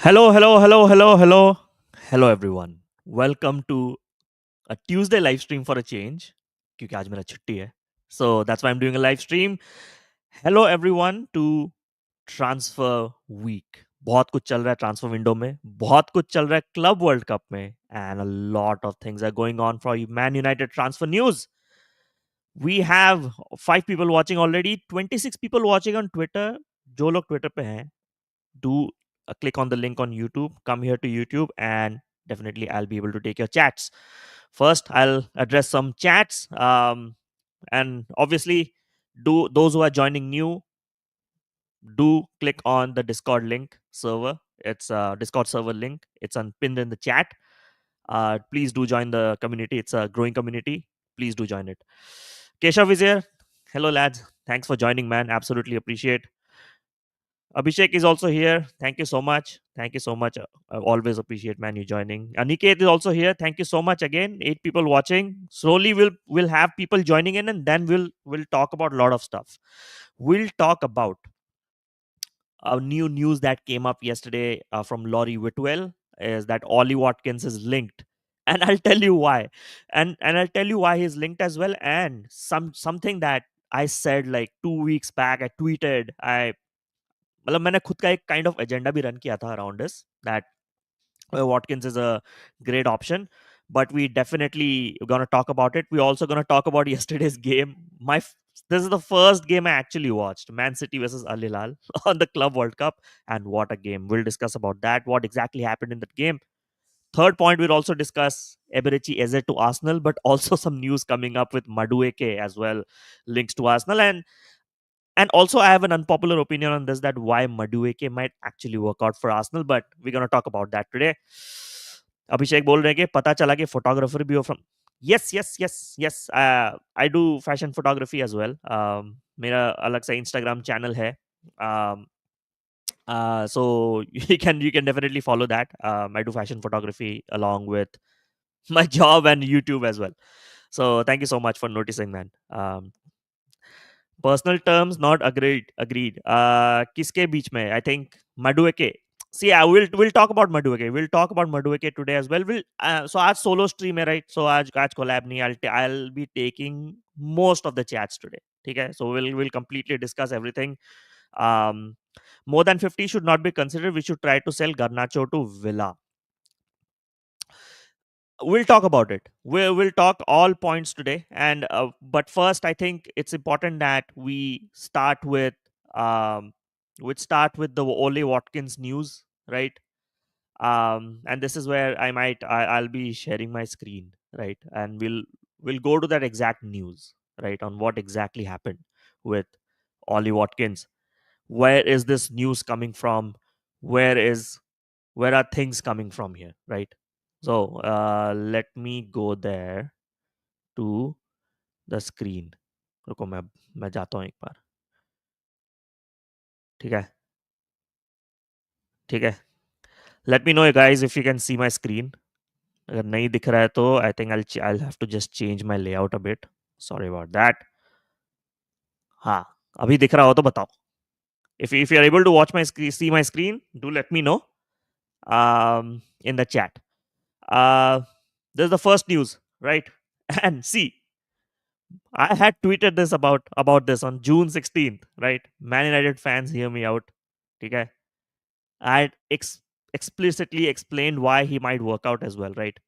Hello everyone. Welcome to a Tuesday live stream for a change. क्योंकि आज मेरा छुट्टी है. So that's why I'm doing a live stream. Hello everyone to transfer week. बहुत कुछ चल रहा है ट्रांसफर विंडो में, बहुत कुछ चल रहा है क्लब वर्ल्ड कप में, and a lot of things are going on for Man United transfer news. We have 5 people watching already, 26 people watching on Twitter. जो लोग ट्विटर पे हैं, do click on the link on YouTube, come here to YouTube, and definitely I'll be able to take your chats. First, I'll address some chats. And obviously, do those who are joining new, do click on the Discord link server. It's a Discord server link. It's pinned in the chat. Please do join the community. It's a growing community. Please do join it. Keshav is here. Hello, lads. Thanks for joining, man. Absolutely appreciate. Abhishek is also here. Thank you so much. Thank you so much. I always appreciate, man, you joining. Aniket is also here. Thank you so much again. 8 people watching. Slowly we'll have people joining in, and then we'll talk about a lot of stuff. We'll talk about a new news that came up yesterday from Laurie Whitwell is that Ollie Watkins is linked, and I'll tell you why, and I'll tell you why he's linked as well, and something that I said like 2 weeks back. I tweeted. I मतलब मैंने खुद का एक kind of agenda भी run किया था around this that Watkins is a great option, but we definitely gonna talk about it. We also gonna talk about yesterday's game. This is the first game I actually watched, Man City versus Al-Hilal on the Club World Cup, and what a game! We'll discuss about that. What exactly happened in that game? Third point, we'll also discuss Eberechi Eze to Arsenal, but also some news coming up with ManUtd as well, links to Arsenal, and also, I have an unpopular opinion on this that why Madueke might actually work out for Arsenal, but we're going to talk about that today. अभिषेक बोल रहे हैं कि पता चला कि photographer भी हो from yes I do fashion photography as well मेरा अलग सा इंस्टाग्राम चैनल है so you can definitely follow that. I do fashion photography along with my job and YouTube as well, so thank you so much for noticing, man. Personal terms not agreed. Kiske beach mein? I think Madueke. See, I will talk about Madueke. We'll talk about Madueke today as well. So आज solo stream है, right? So आज collab नहीं. I'll be taking most of the chats today. Okay, so we'll completely discuss everything. Um, more than 50 should not be considered. We should try to sell Garnacho to Villa. We'll talk about it. We'll talk all points today, and but first I think it's important that we start with the Ollie Watkins news, right? And this is where I'll be sharing my screen, right? And we'll go to that exact news, right, on what exactly happened with Ollie Watkins. Where is this news coming from? Where are things coming from here, right? So let me go there to the screen. रुको मैं जाता हूँ एक बार. ठीक है. ठीक है. Let me know, guys, if you can see my screen. अगर नहीं दिख रहा है तो I think I'll have to just change my layout a bit. Sorry about that. हाँ, अभी दिख रहा हो तो बताओ. If you are able to watch see my screen, do let me know in the chat. This is the first news, right? And see, I had tweeted this about this on June 16th, right? Man United fans, hear me out. Okay, I had explicitly explained why he might work out as well, right?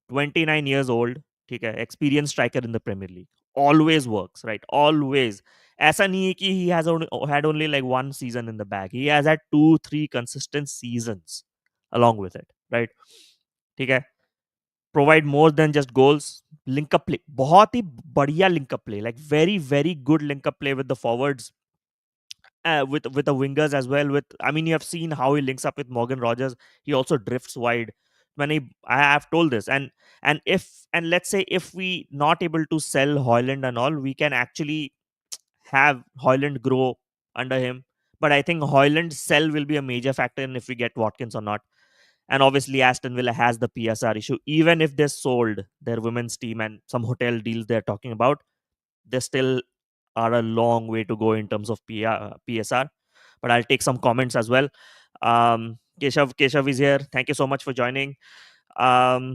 29 years old, okay, experienced striker in the Premier League, always works, right? Always. ऐसा नहीं है कि he has had only like one season in the bag. He has had 2-3 consistent seasons along with it, right? ठीक है. Provide more than just goals. Link up play, बहुत ही बढ़िया link up play, like very very good link up play with the forwards, with the wingers as well. I mean, you have seen how he links up with Morgan Rogers. He also drifts wide. I have told this, and let's say if we not able to sell Hoyland and all, we can actually have Hoyland grow under him. But I think Hoyland's sell will be a major factor in if we get Watkins or not. And obviously, Aston Villa has the PSR issue. Even if they sold their women's team and some hotel deals they're talking about, they still are a long way to go in terms of PSR. But I'll take some comments as well. Keshav is here. Thank you so much for joining. um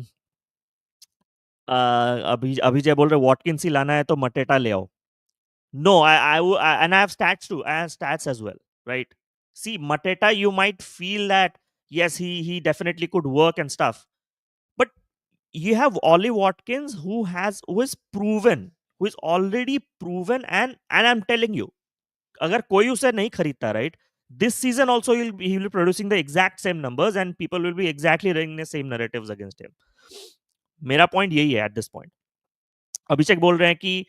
Abhijay बोल रहे Watkins ही लाना है तो मटेटा ले आओ. No, and I have stats too. I have stats as well, right? See, Mateta, you might feel that yes, he definitely could work and stuff, but you have Ollie Watkins who is proven, who is already proven, and I'm telling you, अगर कोई उसे नहीं खरीदता, right? This season also he will be producing the exact same numbers, and people will be exactly running the same narratives against him. मेरा point यही है at this point. अभिषेक बोल रहे हैं कि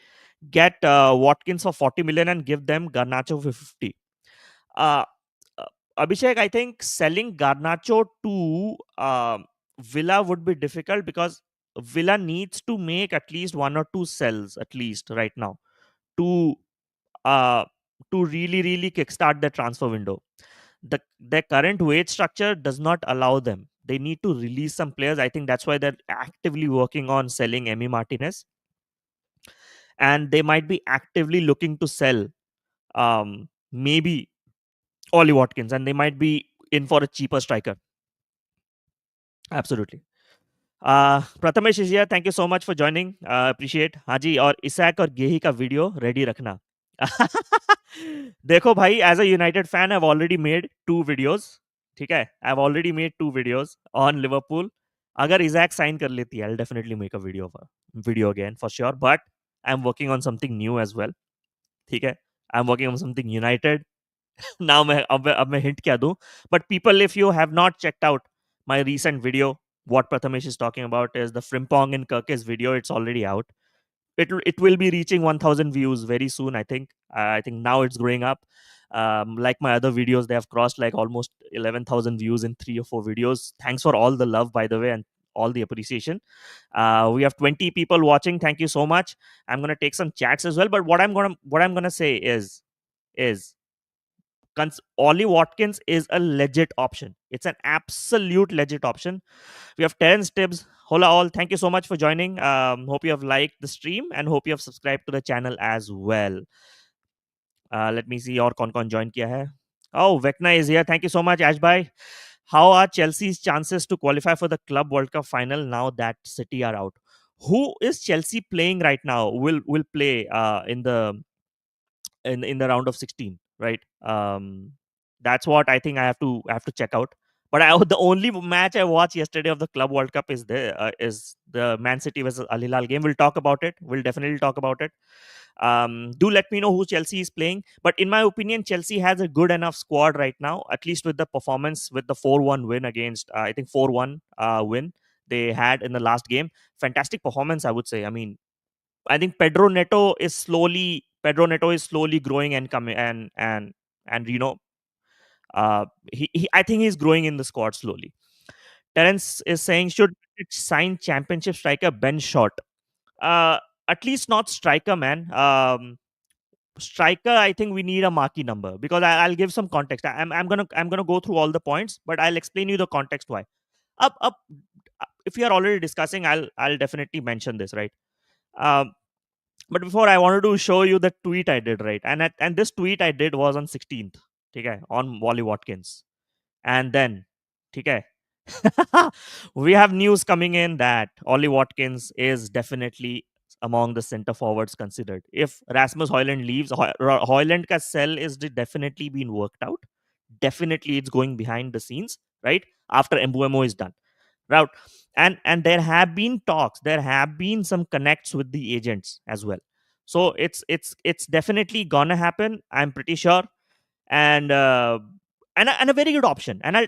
get Watkins for 40 million and give them Garnacho for 50. Uh, Abhishek, I think selling Garnacho to Villa would be difficult because Villa needs to make at least one or two sells at least right now to uh, to really kickstart the transfer window. Their current wage structure does not allow them. They need to release some players. I think that's why they're actively working on selling Emi Martinez, and they might be actively looking to sell maybe Ollie Watkins, and they might be in for a cheaper striker. Absolutely. Prathamesh is here. Thank you so much for joining. Appreciate. हाँ जी, और Isaac और गेही का video ready रखना. देखो भाई, as a United fan, I've already made 2 videos. ठीक है, I've already made 2 videos on Liverpool. अगर इसाक साइन कर लेती है, I'll definitely make a video again for sure. But I'm working on something new as well. ठीक है, I'm working on something United. Now मैं hint क्या दूं? But people, if you have not checked out my recent video, what Prathamesh is talking about is the Frimpong and Kirk's video. It's already out. It will be reaching 1,000 views very soon. I think. I think now it's growing up. Like my other videos, they have crossed like almost 11,000 views in 3 or 4 videos. Thanks for all the love, by the way, and all the appreciation. We have 20 people watching. Thank you so much. I'm gonna take some chats as well. But what I'm gonna say is Ollie Watkins is a legit option. It's an absolute legit option. We have Terence Tibbs. Hola all. Thank you so much for joining. Hope you have liked the stream and hope you have subscribed to the channel as well. Let me see और कौन join किया है. Oh, Vecna is here. Thank you so much, Ash Bhai. How are Chelsea's chances to qualify for the Club World Cup final now that City are out? Who is Chelsea playing right now? Will play in the round of 16, right? That's what I think I have to check out. But the only match I watched yesterday of the Club World Cup is the Man City versus Al-Hilal game. We'll talk about it. We'll definitely talk about it. Do let me know who Chelsea is playing. But in my opinion, Chelsea has a good enough squad right now, at least with the performance, with the 4-1 win against, I think 4-1 win they had in the last game. Fantastic performance, I would say. I mean, I think Pedro Neto is slowly growing and coming and I think he's growing in the squad slowly. Terence is saying should it sign championship striker Ben Short? At least not striker, man. Striker, I think we need a marquee number because I'll give some context. I'm gonna go through all the points, but I'll explain you the context why. Up. If you are already discussing, I'll definitely mention this, right? Um, but before, I wanted to show you the tweet I did, right? And this tweet I did was on 16th, okay, on Wally Watkins. And then, okay, we have news coming in that Ollie Watkins is definitely among the center forwards considered. If Rasmus Højlund leaves, Højlund ka sell is definitely being worked out. Definitely, it's going behind the scenes, right? After Mbuemo is done. Right, and there have been talks, there have been some connects with the agents as well, so it's definitely gonna happen, I'm pretty sure. And uh, and a, and a very good option, and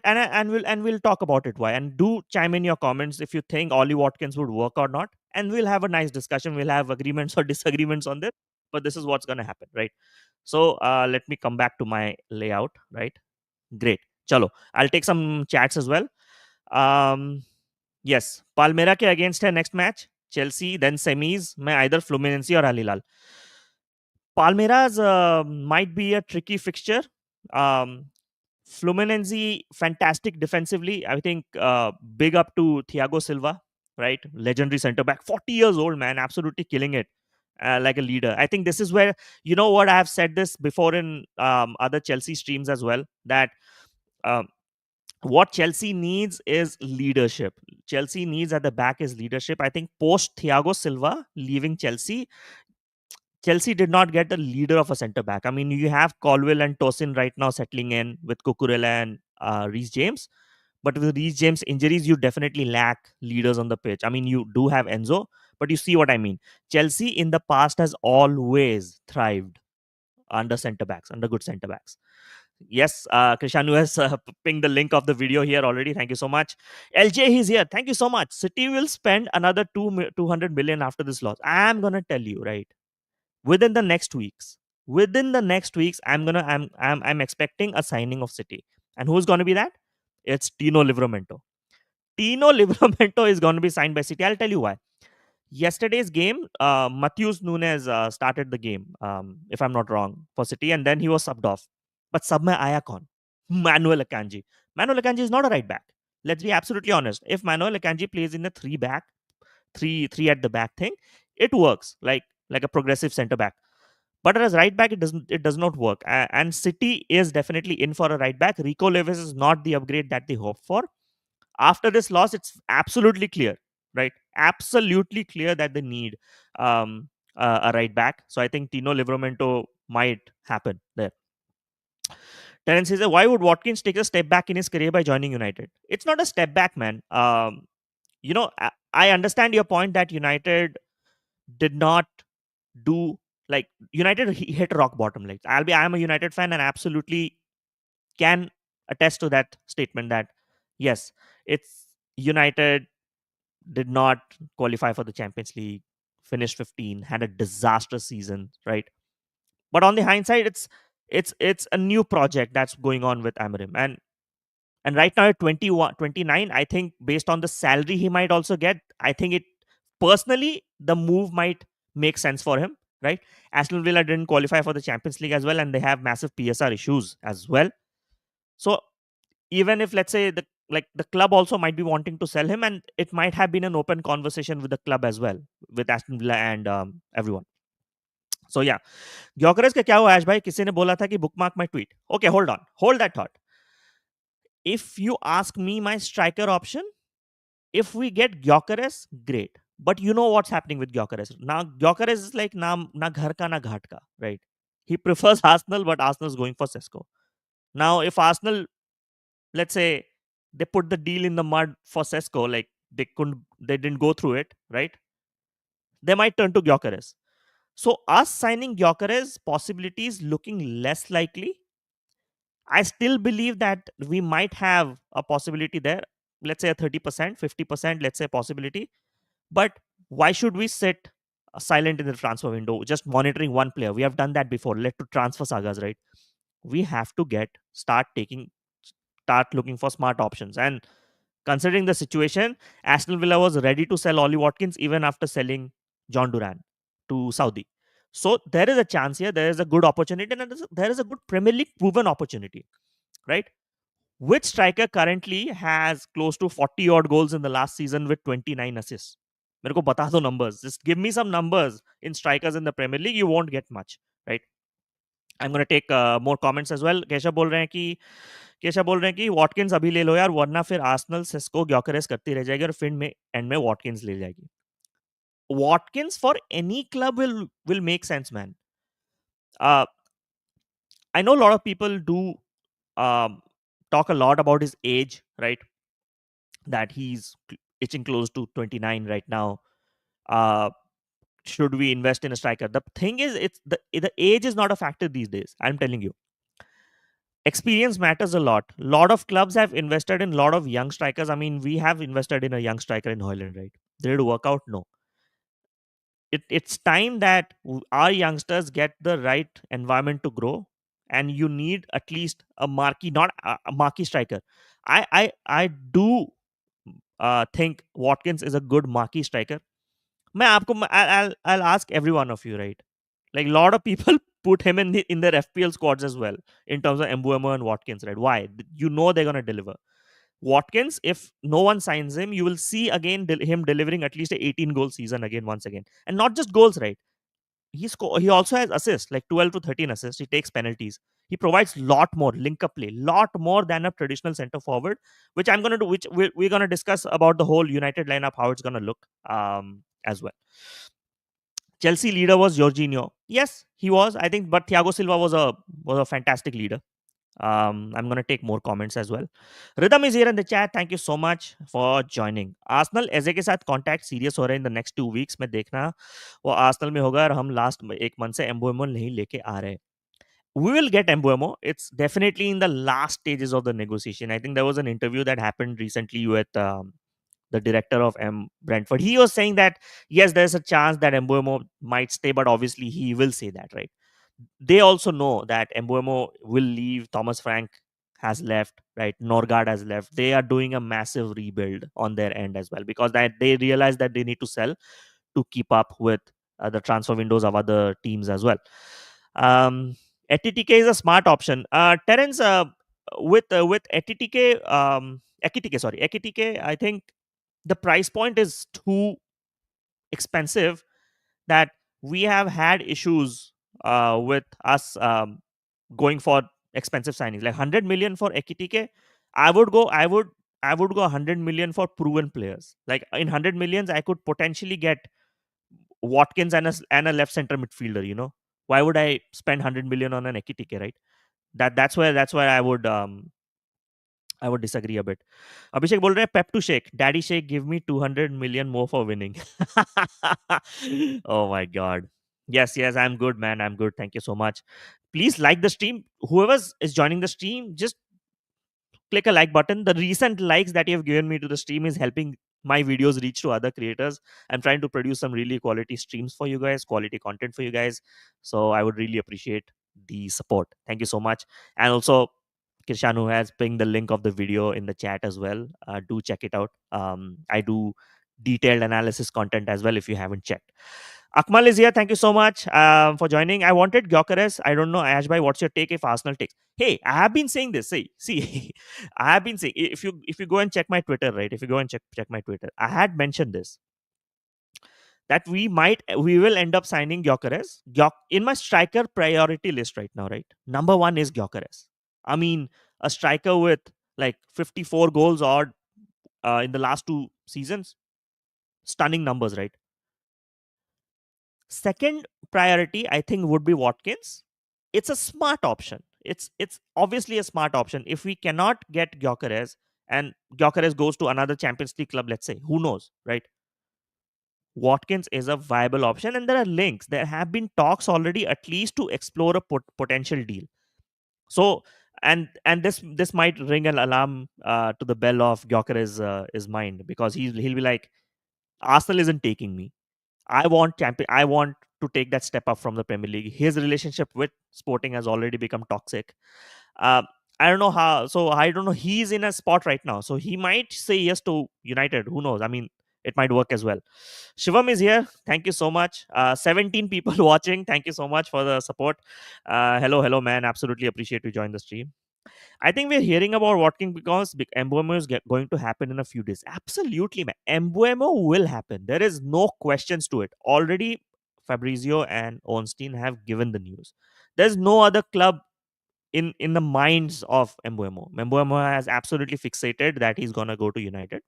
we'll talk about it why, and do chime in your comments if you think Ollie Watkins would work or not, and we'll have a nice discussion, we'll have agreements or disagreements on this, but this is what's gonna happen, right? So let me come back to my layout, right? Great. Chalo, I'll take some chats as well. um Yes, Palmera के against है next match. Chelsea, then semis में either Fluminense or Al-Hilal. Palmeiras might be a tricky fixture. Um, Fluminense, fantastic defensively. I think big up to Thiago Silva, right? Legendary centre back, 40 years old, man, absolutely killing it. Like a leader. I think this is where, you know what, I have said this before in other Chelsea streams as well, that um, What Chelsea needs is leadership. Chelsea needs at the back is leadership. I think post Thiago Silva leaving Chelsea, Chelsea did not get a leader of a centre back. I mean, you have Colwell and Tosin right now settling in with Cucurella and Reece James. But with Reece James injuries, you definitely lack leaders on the pitch. I mean, you do have Enzo, but you see what I mean. Chelsea in the past has always thrived under centre backs, under good centre backs. Yes, Krishanu has pinged the link of the video here already. Thank you so much. LJ, he's here. Thank you so much. City will spend another 200 million after this loss. I'm gonna tell you, right? Within the next weeks. Within the next weeks, I'm expecting a signing of City. And who's gonna be that? It's Tino Livramento. Tino Livramento is going to be signed by City. I'll tell you why. Yesterday's game, Matheus Nunes started the game, if I'm not wrong, for City, and then he was subbed off. But sub mein aaya kaun? Manuel Akanji. Manuel Akanji is not a right back. Let's be absolutely honest. If Manuel Akanji plays in a three back, three at the back thing, it works like a progressive centre back. But as right back, it does not work. And City is definitely in for a right back. Rico Lewis is not the upgrade that they hoped for. After this loss, it's absolutely clear, right? Absolutely clear that they need a right back. So I think Tino Livramento might happen there. Terence says, why would Watkins take a step back in his career by joining United? It's not a step back, man. I understand your point that United did not do like United hit rock bottom. Like I am a United fan and absolutely can attest to that statement that yes, it's United did not qualify for the Champions League, finished 15, had a disastrous season, right? But on the hindsight, it's a new project that's going on with Amorim. And right now at 21, 29, I think based on the salary he might also get, I think it personally the move might make sense for him, right? Aston Villa didn't qualify for the Champions League as well, and they have massive PSR issues as well. So even if let's say the club also might be wanting to sell him, and it might have been an open conversation with the club as well, with Aston Villa and everyone. So yeah, Gyökeres का क्या हुआ ऐश भाई? किसी ने बोला था कि bookmark my tweet. Okay, hold that thought. If you ask me my striker option, if we get Gyökeres, great. But you know what's happening with Gyökeres now? Gyökeres is like na ghar ka na ghat ka, right? He prefers Arsenal, but Arsenal's going for Sesko. Now, if Arsenal, let's say they put the deal in the mud for Sesko, like they didn't go through it, right? They might turn to Gyökeres. So us signing Gyökeres possibilities looking less likely. I still believe that we might have a possibility there. Let's say a 30%, 50%, let's say possibility. But why should we sit silent in the transfer window, just monitoring one player? We have done that before, led to transfer sagas, right? We have to start looking for smart options. And considering the situation, Aston Villa was ready to sell Ollie Watkins even after selling John Duran to Saudi. So there is a chance here. There is a good opportunity, and there is a good Premier League proven opportunity, right? Which striker currently has close to 40 odd goals in the last season with 29 assists? मेरे को बता दो numbers. Just give me some numbers in strikers in the Premier League. You won't get much, right? I'm going to take more comments as well. Keshav बोल रहे हैं कि Watkins अभी ले लो यार, वरना फिर आर्सेनल सेस्को ग्योकेरेस करती रह जाएगी और फिर में एंड में वॉटकिंस ले जाएगी. Watkins for any club will make sense, man. Uh, I know a lot of people do um, talk a lot about his age, right? That he's itching close to 29 right now. Uh, should we invest in a striker? The thing is, it's the age is not a factor these days. I'm telling you, experience matters a lot. A lot of clubs have invested in a lot of young strikers. I mean, we have invested in a young striker in Hoyland, right? Did it work out? No. It's time that our youngsters get the right environment to grow, and you need at least a marquee, not a marquee striker. I do think Watkins is a good marquee striker. I'll ask every one of you, right? Like a lot of people put him in their FPL squads as well in terms of Mbuemo and Watkins, right? Why? You know they're gonna deliver. Watkins, if no one signs him, you will see again him delivering at least a 18 goal season again once again, and not just goals, right? He also has assists like 12 to 13 assists. He takes penalties. He provides lot more link up play, lot more than a traditional center forward, which I'm going to do, which we're going to discuss about the whole United lineup, how it's going to look as well. Chelsea leader was Jorginho. Yes, he was, I think, but Thiago Silva was a fantastic leader. I'm going to take more comments as well. Rhythm is here in the chat. Thank you so much for joining. Arsenal एजे के साथ contact serious हो रहे हैं in the next 2 weeks में, देखना वो Arsenal में होगा और हम लास्ट 1 मंथ से एम्बोएमो नहीं लेके आ रहे. We will get Embuemo. It's definitely in the last stages of the negotiation. I think there was an interview that happened recently with the director of Brentford. He was saying that yes, there's a chance that Embuemo might stay, but obviously he will say that, right? They also know that Embuemo will leave. Thomas Frank has left, right? Norgard has left. They are doing a massive rebuild on their end as well, because that they realize that they need to sell to keep up with the transfer windows of other teams as well. ETTK is a smart option. Terence, with ETTK, ETTK, I think the price point is too expensive, that we have had issues with us going for expensive signings like 100 million for ETTK. I would go 100 million for proven players. Like in 100 millions, I could potentially get Watkins and a left center midfielder. Why would I spend 100 million on an ETTK, right? That's where I would disagree a bit. Abhishek बोल रहे हैं Pep to Shake. Daddy Shake, give me 200 million more for winning. Oh my god. Yes, yes, I'm good, man. I'm good. Thank you so much. Please like the stream. Whoever is joining the stream, just click a like button. The recent likes that you have given me to the stream is helping my videos reach to other creators. I'm trying to produce some really quality streams for you guys, quality content for you guys. So I would really appreciate the support. Thank you so much. And also, Kirshanu has pinged the link of the video in the chat as well. Do check it out. I do detailed analysis content as well if you haven't checked. Akmal is here. Thank you so much for joining. I wanted Gyokeres. I don't know, Ashbhai, what's your take if Arsenal takes? Hey, I have been saying this. See, I have been saying, if you go and check my Twitter, right? If you go and check my Twitter, I had mentioned this, that we will end up signing Gyokeres. In my striker priority list right now, right? Number one is Gyokeres. I mean, a striker with like 54 goals odd in the last 2 seasons. Stunning numbers, right? Second priority, I think, would be Watkins. It's a smart option. It's obviously a smart option. If we cannot get Gyokeres and Gyokeres goes to another Champions League club, let's say, who knows, right? Watkins is a viable option, and there are links. There have been talks already, at least to explore a potential deal. So, and this might ring an alarm to the bell of Gyokeres' mind, because he'll be like, Arsenal isn't taking me. I want champion. I want to take that step up from the Premier League. His relationship with Sporting has already become toxic. Uh, I don't know how. So I don't know. He's in a spot right now, so he might say yes to United. Who knows? I mean, it might work as well. Shivam is here. Thank you so much. 17 people watching. Thank you so much for the support. Hello, man. Absolutely appreciate you join the stream. I think we're hearing about Watkins because Embuemo is going to happen in a few days. Absolutely, man. Embuemo will happen. There is no questions to it. Already, Fabrizio and Ornstein have given the news. There's no other club in the minds of Embuemo. Embuemo has absolutely fixated that he's gonna go to United.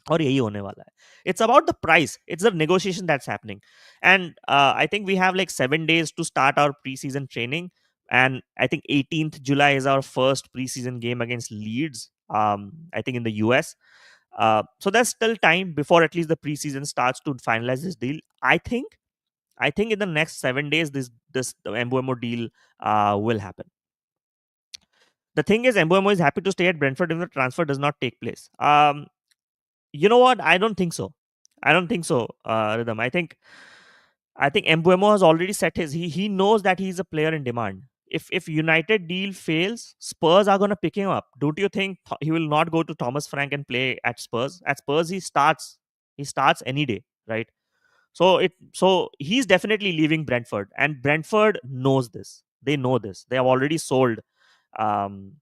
और यही होने वाला है. It's about the price. It's the negotiation that's happening. And I think we have like 7 days to start our preseason training. And I think 18th July is our first preseason game against Leeds, I think in the US. So there's still time before at least the preseason starts to finalize this deal. I think in the next 7 days, this Embuemo deal will happen. The thing is, Embuemo is happy to stay at Brentford if the transfer does not take place. You know what? I don't think so. Rhythm. I think Embuemo has already set his. He knows that he's a player in demand. If United deal fails, Spurs are gonna pick him up. Don't you think he will not go to Thomas Frank and play at Spurs? At Spurs, he starts. He starts any day, right? So he's definitely leaving Brentford, and Brentford knows this. They know this. They have already sold um,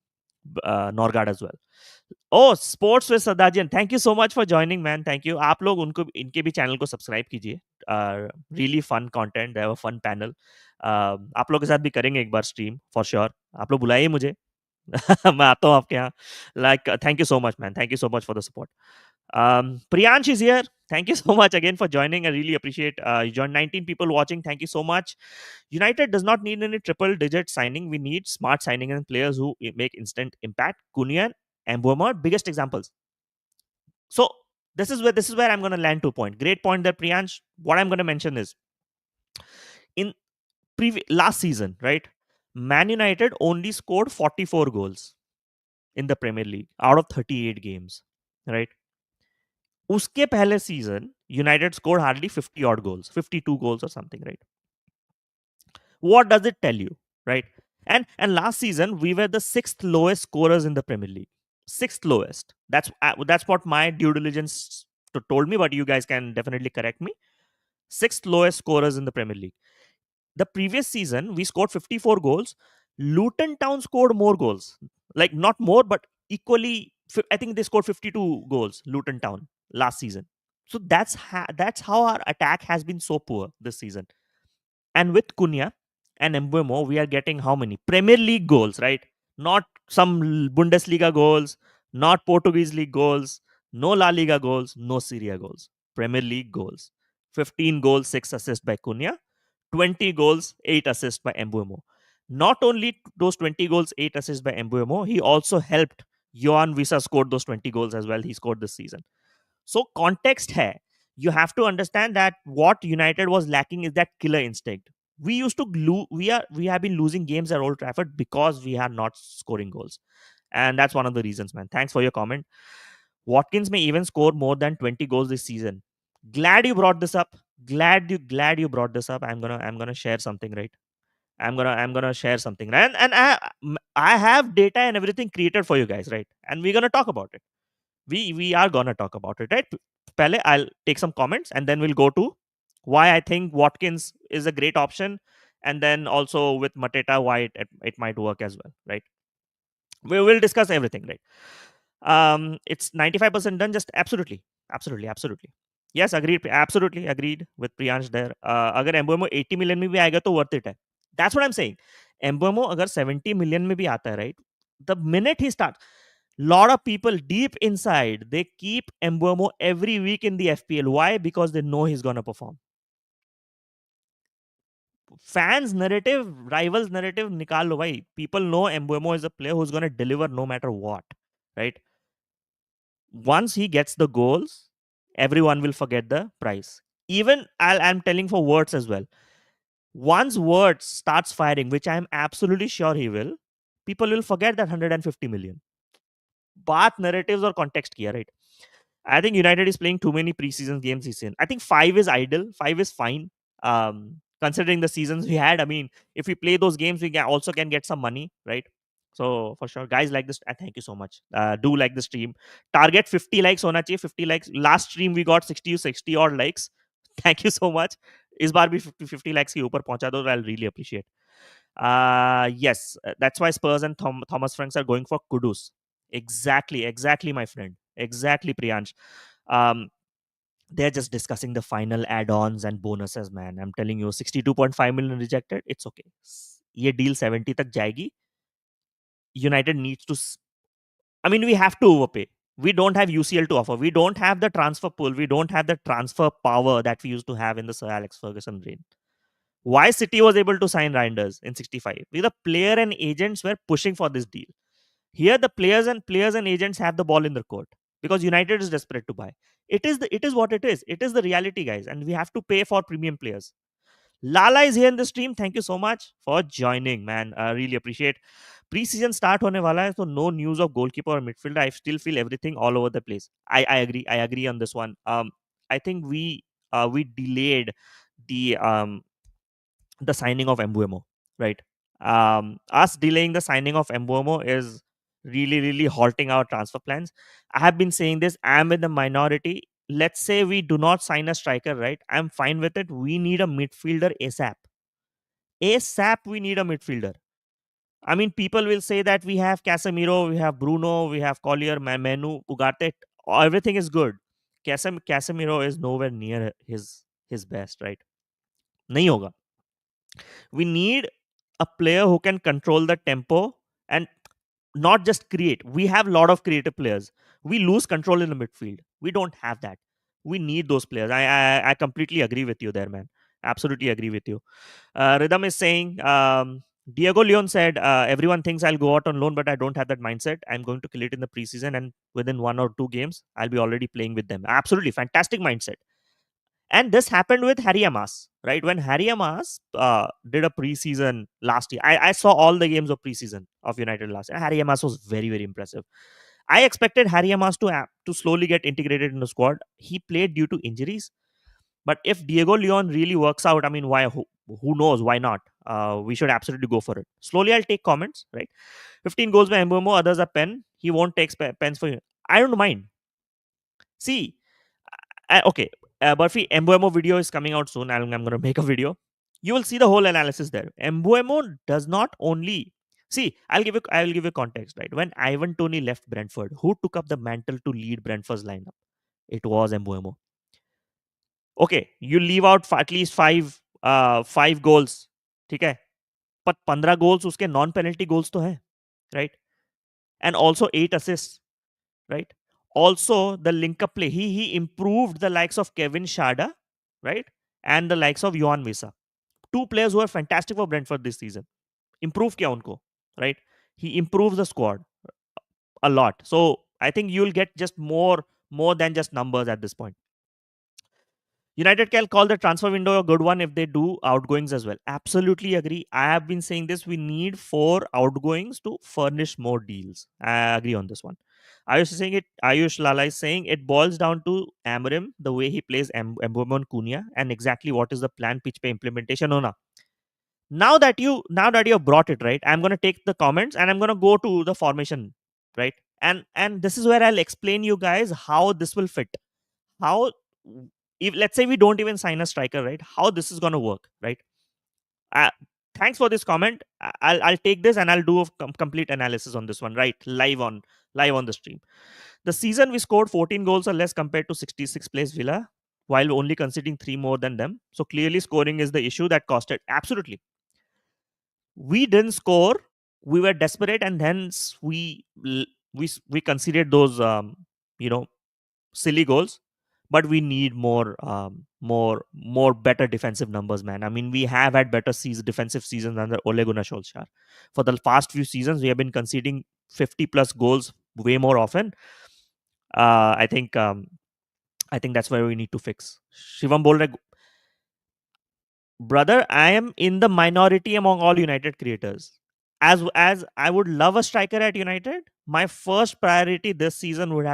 Norgard as well. Oh, sports with सदाजन, thank you so much for joining man. Thank you. आप लोग उनको इनके भी channel को subscribe कीजिए. Really fun content. They have a fun panel. आप लोग के साथ भी करेंगे एक बार स्ट्रीम फॉर श्योर. आप लोग बुलाइए मुझे. मैं आता हूँ आपके यहाँ. Like, thank you so much, man. Thank you so much for the support. Priyansh is here. Thank you so much again for joining. I really appreciate. You joined 19 people watching. Thank you so much. United does not need any triple digit signing. We need smart signing and players who make instant impact. Cunha and Mbeumo, biggest examples. So this is where I'm going to land to a point. Great point there, Priyansh. What I'm going to mention is in last season, right? Man United only scored 44 goals in the Premier League out of 38 games, right? उसके पहले season United scored hardly 50 odd goals, 52 goals or something, right? What does it tell you, right? And last season we were the sixth lowest scorers in the Premier League, sixth lowest. That's what my due diligence told me, but you guys can definitely correct me. Sixth lowest scorers in the Premier League. The previous season we scored 54 goals. Luton Town scored more goals, like not more but equally. I think they scored 52 goals, Luton Town, last season. So that's how our attack has been so poor this season. And with Cunha and Mbeumo, we are getting how many Premier League goals, right? Not some Bundesliga goals, not Portuguese league goals, no La Liga goals, no Serie A goals. Premier League goals. 15 goals, 6 assists by Cunha, 20 goals, 8 assists by Mbeumo. Not only those 20 goals, 8 assists by Mbeumo, he also helped Johan Visa scored those 20 goals as well. He scored this season. So context hai. You have to understand that what United was lacking is that killer instinct. We used to we have been losing games at Old Trafford because we are not scoring goals. And that's one of the reasons, man. Thanks for your comment. Watkins may even score more than 20 goals this season. Glad you brought this up. Glad you brought this up. I'm gonna share something, right? I'm gonna share something. And I have data and everything created for you guys, right? And we're gonna talk about it. We are gonna talk about it, right? Pele, I'll take some comments and then we'll go to why I think Watkins is a great option, and then also with Mateta why it might work as well, right? We will discuss everything, right? It's 95% done. Just absolutely. Yes, agreed. Absolutely agreed with Priyansh there. अगर Mbeumo 80 million में भी आएगा तो worth it है. That's what I'm saying. Mbeumo अगर 70 million में भी आता है, right? The minute he starts, lot of people deep inside they keep Mbeumo every week in the FPL. Why? Because they know he's gonna perform. Fans narrative, rivals narrative, nikal lo bhai. People know Mbeumo is a player who's gonna deliver no matter what, right? Once he gets the goals, everyone will forget the price. Even I'm telling for words as well. Once words starts firing, which I'm absolutely sure he will, people will forget that 150 million. Baat narratives or context kiya, right? I think United is playing too many preseason games this season. I think 5 is ideal. 5 is fine. Considering the seasons we had, I mean, if we play those games, we can also can get some money, right? So for sure, guys like this. Thank you so much. Do like the stream. Target 50 likes hona chahiye. 50 likes. Last stream we got 60 odd likes. Thank you so much. इस बार भी 50 lakhs के ऊपर पहुंचा दो. I'll really appreciate. Yes, that's why Spurs and Thomas Franks are going for Kudus. Exactly, my friend. Exactly, Priyansh. Um, they're just discussing the final add-ons and bonuses, man. I'm telling you, 62.5 million rejected. It's okay. ये deal 70 तक जाएगी. United needs to. I mean, we have to overpay. We don't have UCL to offer. We don't have the transfer pool. We don't have the transfer power that we used to have in the Sir Alex Ferguson reign. Why City was able to sign Reinders in 65? Because the player and agents were pushing for this deal. Here, the players and agents have the ball in their court because United is desperate to buy. It is what it is. It is the reality, guys, and we have to pay for premium players. Lala is here in the stream. Thank you so much for joining, man. I really appreciate. Preseason start होने वाला है, so no news of goalkeeper or midfielder. I still feel everything all over the place. I agree. I agree on this one. I think we delayed the signing of Mbeumo, right? Us delaying the signing of Mbeumo is really halting our transfer plans. I have been saying this. I'm in the minority. Let's say we do not sign a striker, right? I'm fine with it. We need a midfielder ASAP. ASAP, we need a midfielder. I mean, people will say that we have Casemiro, we have Bruno, we have Collier, Manu, Ugarte. Everything is good. Casemiro is nowhere near his best, right? नहीं होगा. We need a player who can control the tempo and not just create. We have a lot of creative players. We lose control in the midfield. We don't have that. We need those players. I completely agree with you there, man. Absolutely agree with you. Rhythm is saying, Diego Leon said, everyone thinks I'll go out on loan, but I don't have that mindset. I'm going to kill it in the preseason, and within 1 or 2 games, I'll be already playing with them. Absolutely fantastic mindset. And this happened with Harry Amas, right? When Harry Amas did a preseason last year, I saw all the games of preseason of United last year. Harry Amas was very, very impressive. I expected Harry Amas to slowly get integrated in the squad. He played due to injuries, but if Diego Leon really works out, I mean, why? Who knows? Why not? We should absolutely go for it. Slowly, I'll take comments. Right, 15 goals by Mbomo. Others are pen. He won't take pens for you. I don't mind. See, okay, Burfi, Mbuemo video is coming out soon. I'm going to make a video. You will see the whole analysis there. Mbuemo does not only see. I will give you context. Right, when Ivan Toney left Brentford, who took up the mantle to lead Brentford's lineup? It was Mbuemo. Okay, you leave out at least five goals, ठीक है, पर 15 goals उसके non penalty goals तो है, right? And also 8 assists, right? Also the link up play, he improved the likes of Kevin Schade, right? And the likes of Johan Mesa, two players who are fantastic for Brentford this season. Improve किया उनको, right? He improves the squad a lot. So I think you'll get just more than just numbers at this point. United can call the transfer window a good one if they do outgoings as well. Absolutely agree. I have been saying this. We need 4 outgoings to furnish more deals. I agree on this one. Ayush Lala is saying it boils down to Amorim, the way he plays Mbeumo and Cunha, and exactly what is the plan pitch pay implementation. Ona. Now that you have brought it right, I'm gonna take the comments and I'm gonna go to the formation, right? And this is where I'll explain you guys how this will fit. How, if let's say we don't even sign a striker, right, how this is going to work, right? uh, Thanks for this comment. I'll take this and I'll do a complete analysis on this one, right, live on the stream. The season we scored 14 goals or less compared to 66 place Villa, while only conceding 3 more than them. So clearly scoring is the issue that costed. Absolutely, we didn't score. We were desperate, and hence we conceded those you know silly goals. But we need more better defensive numbers, man. I mean, we have had better defensive seasons under Ole Gunnar Solskjaer. For the past few seasons, we have been conceding 50 plus goals way more often. uh, i think um, I think that's where we need to fix. Shivam bol rahe, brother, I am in the minority among all United creators. As I would love a striker at United, my first priority this season would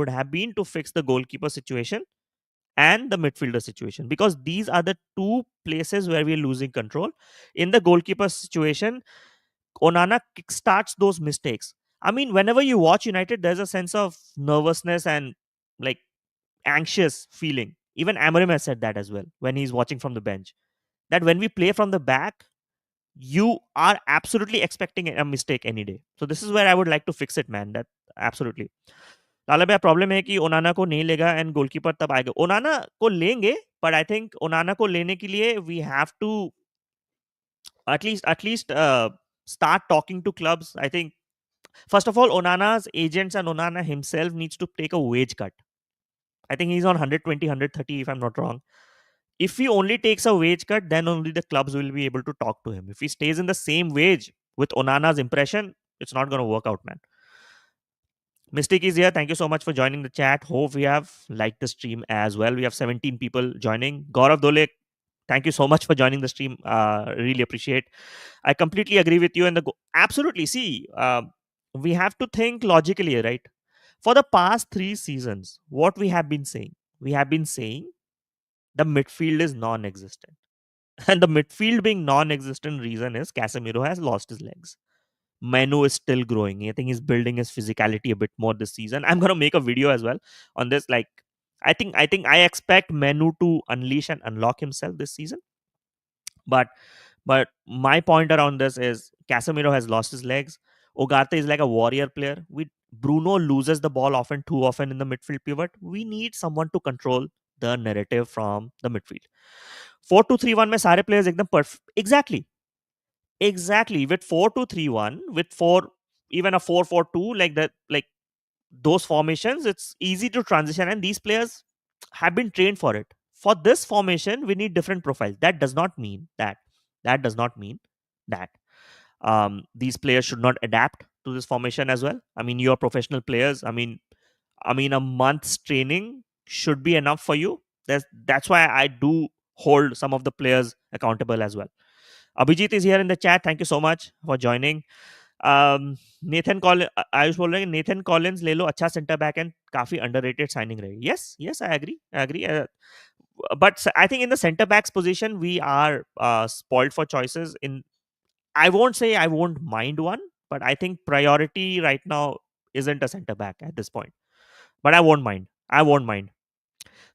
have been to fix the goalkeeper situation and the midfielder situation, because these are the two places where we're losing control. In the goalkeeper situation, Onana kickstarts those mistakes. I mean, whenever you watch United, there's a sense of nervousness and like anxious feeling. Even Amorim has said that as well when he's watching from the bench. That when we play from the back, you are absolutely expecting a mistake any day. So this is where I would like to fix it, man. That absolutely. लाला भैया problem है कि ओनाना को नहीं लेगा and goalkeeper तब आएगा. ओनाना को लेंगे, बट आई थिंक ओनाना को लेने के लिए we have to at least start talking to clubs. I think first of all, Onana's agents and Onana himself needs to take a wage cut. I think he's on 120, 130 if I'm not wrong. If he only takes a wage cut, then only the clubs will be able to talk to him. If he stays in the same wage with Onana's impression, it's not going to work out, man. Mystic is here. Thank you so much for joining the chat. Hope we have liked the stream as well. We have 17 people joining. Gaurav Dole, thank you so much for joining the stream. Really appreciate. I completely agree with you. And absolutely, see, we have to think logically, right? For the past 3 seasons, what we have been saying, the midfield is non-existent. And the midfield being non-existent reason is Casemiro has lost his legs. Manu is still growing. I think he's building his physicality a bit more this season. I'm gonna make a video as well on this. Like, I expect Manu to unleash and unlock himself this season. But my point around this is Casemiro has lost his legs. Ugarte is like a warrior player. Bruno loses the ball too often in the midfield pivot. We need someone to control the narrative from the midfield. 4-2-3-1 में सारे players एकदम perfect. Exactly. exactly with 4-2-3-1, with four, even a 4-4-2, like that, like those formations, it's easy to transition, and these players have been trained for it. For this formation, we need different profiles. That does not mean that. That does not mean that these players should not adapt to this formation as well. I mean, you're professional players. I mean, a month's training should be enough for you. That's why I do hold some of the players accountable as well. Abhijit is here in the chat. Thank you so much for joining. Nathan कॉल आयुष बोल रहे हैं Nathan Collins ले लो अच्छा centre back and काफी underrated signing रहेगी yes yes I agree but I think in the center backs position we are spoiled for choices. In I won't say I won't mind one, but I think priority right now isn't a center back at this point. But I won't mind. I won't mind.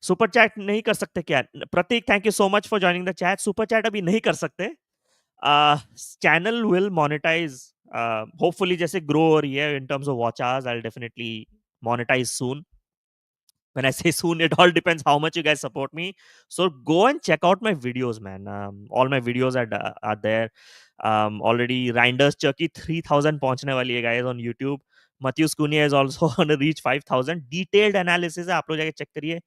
Super chat नहीं कर सकते क्या? Prateek, thank you so much for joining the chat. Super chat अभी नहीं कर सकते. Channel will monetize hopefully जैसे grow हो रही है in terms of watch hours. I will definitely monetize soon. When I say soon, it all depends how much you guys support me. So go and check out my videos, man. All my videos are there. Already Reinders Chucky 3000 पहुंचने वाली है guys on YouTube. Matthews Cunha is also on a reach 5000. Detailed analysis है, आप लोग जाके check करिए.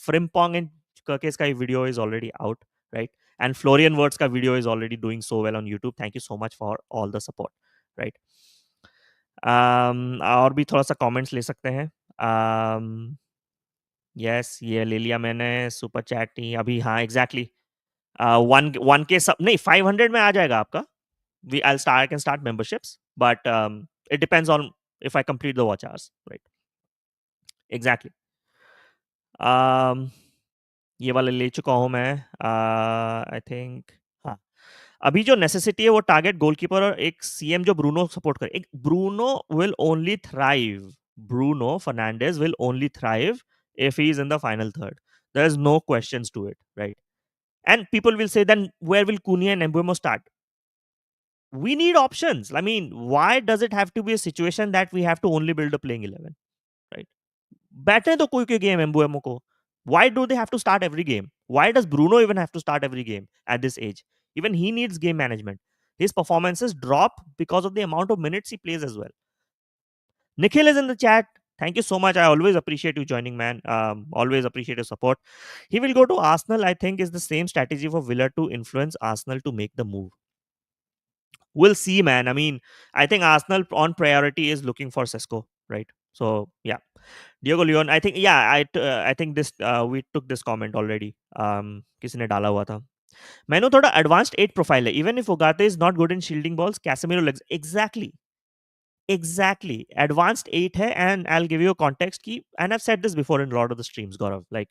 Frimpong and Kirk's का video is already out, right? And Florian Wirtz का video is already doing so well on YouTube. Thank you so much for all the support, right? और भी थोड़ा सा comments ले सकते हैं. यस, ये ले लिया मैंने सुपर चैट ही अभी. हाँ, एग्जैक्टली. वन वन के सब नहीं, 500 में आ जाएगा आपका. We I can start memberships, but it depends on if I complete the watch hours, right? Exactly. ये वाला ले चुका हूँ मैं. आई थिंक हाँ. अभी जो नेसेसिटी है वो टारगेट गोलकीपर और एक सीएम जो ब्रूनो सपोर्ट करे. एक Bruno will only thrive. Bruno Fernandes will only thrive if he is in the final third. There's no questions to it, right? And people will say, then where will Cunha and Embuemo start? We need options. I mean, why does it have to be a situation that we have to only build a playing 11, right? Better to koi game Embuemo ko. Why do they have to start every game? Why does Bruno even have to start every game at this age? Even he needs game management. His performances drop because of the amount of minutes he plays as well. Nikhil is in the chat. Thank you so much. I always appreciate you joining, man. Always appreciate your support. He will go to Arsenal. I think is the same strategy for Villa to influence Arsenal to make the move. We'll see, man. I mean, I think Arsenal on priority is looking for Sesko, right? So yeah, Diego Leon. I think I think this we took this comment already. किसी ने डाला हुआ था. मैंने थोड़ा advanced 8 profile है. Even if Ugarte is not good in shielding balls, Casemiro legs exactly advanced 8 hai. And I'll give you a context ki, and I've said this before in a lot of the streams, Gaurav, like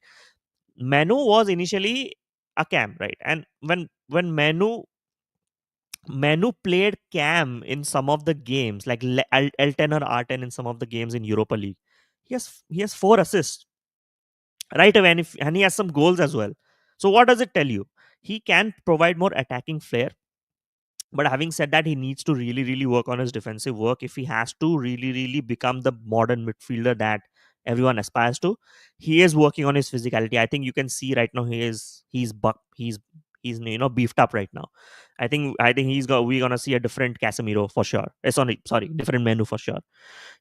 Manu was initially a cam, right? And when Manu played cam in some of the games like L10 or R10 in some of the games in Europa League, he has 4 assists right away, and he has some goals as well. So what does it tell you? He can provide more attacking flair. But having said that, he needs to really work on his defensive work if he has to really become the modern midfielder that everyone aspires to. He is working on his physicality. I think you can see right now he's beefed up right now. I think we're gonna see a different Casemiro for sure. Sorry, different menu for sure.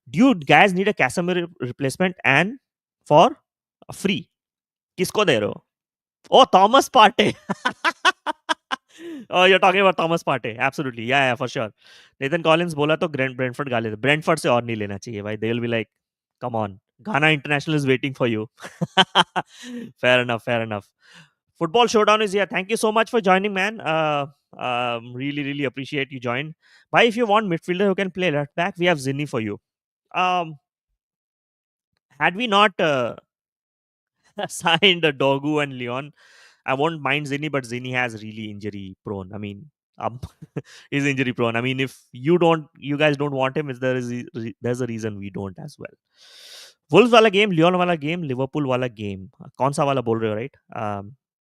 Do you guys need a Casemiro replacement and for free? किसको दे रहे हो? Oh, Thomas Partey. Oh, you're talking about Thomas Partey. Absolutely. Yeah, for sure. Nathan Collins बोला तो Brentford गा लेते. Brentford से और नहीं लेना चाहिए भाई. They'll be like, come on. Ghana International is waiting for you. Fair enough. Football Showdown is here. Thank you so much for joining, man. Really appreciate you join. Bhai, if you want midfielder who can play left back, we have Zinni for you. Had we not signed Dogu and Leon, I won't mind Zinni, but Zinni has really injury prone. I mean, is injury prone. I mean, if you guys don't want him, there's a reason we don't as well. Wolves वाला game, Leon वाला game, Liverpool वाला game. कौन सा वाला बोल रहे हो, right?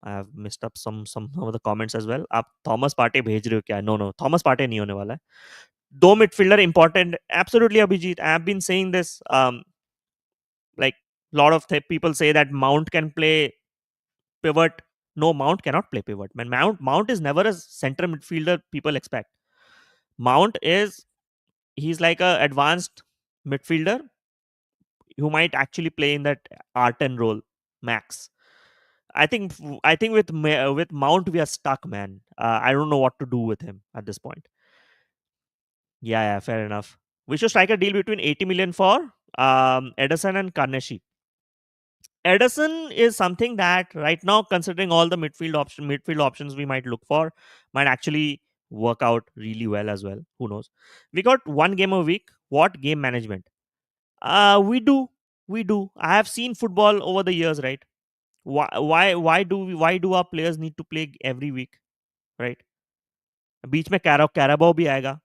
I have messed up some of the comments as well. आप Thomas Partey भेज रहे हो क्या? No, Thomas Partey नहीं होने वाला है. दो midfielder important. Absolutely, Abhijit. I have been saying this. Like a lot of people say that Mount can play pivot. No, Mount cannot play pivot. Man, Mount is never a center midfielder people expect. Mount is he's like a advanced midfielder who might actually play in that R10 role max. I think with with Mount we are stuck, man. I don't know what to do with him at this point. Yeah, yeah, fair enough. We should strike a deal between 80 million for Edison and Karneshi. Edison is something that right now, considering all the midfield options we might look for, might actually work out really well as well. Who knows? We got one game a week. What game management? We do, we do. I have seen football over the years, right? Why do our players need to play every week, right? बीच में Carabao भी आएगा.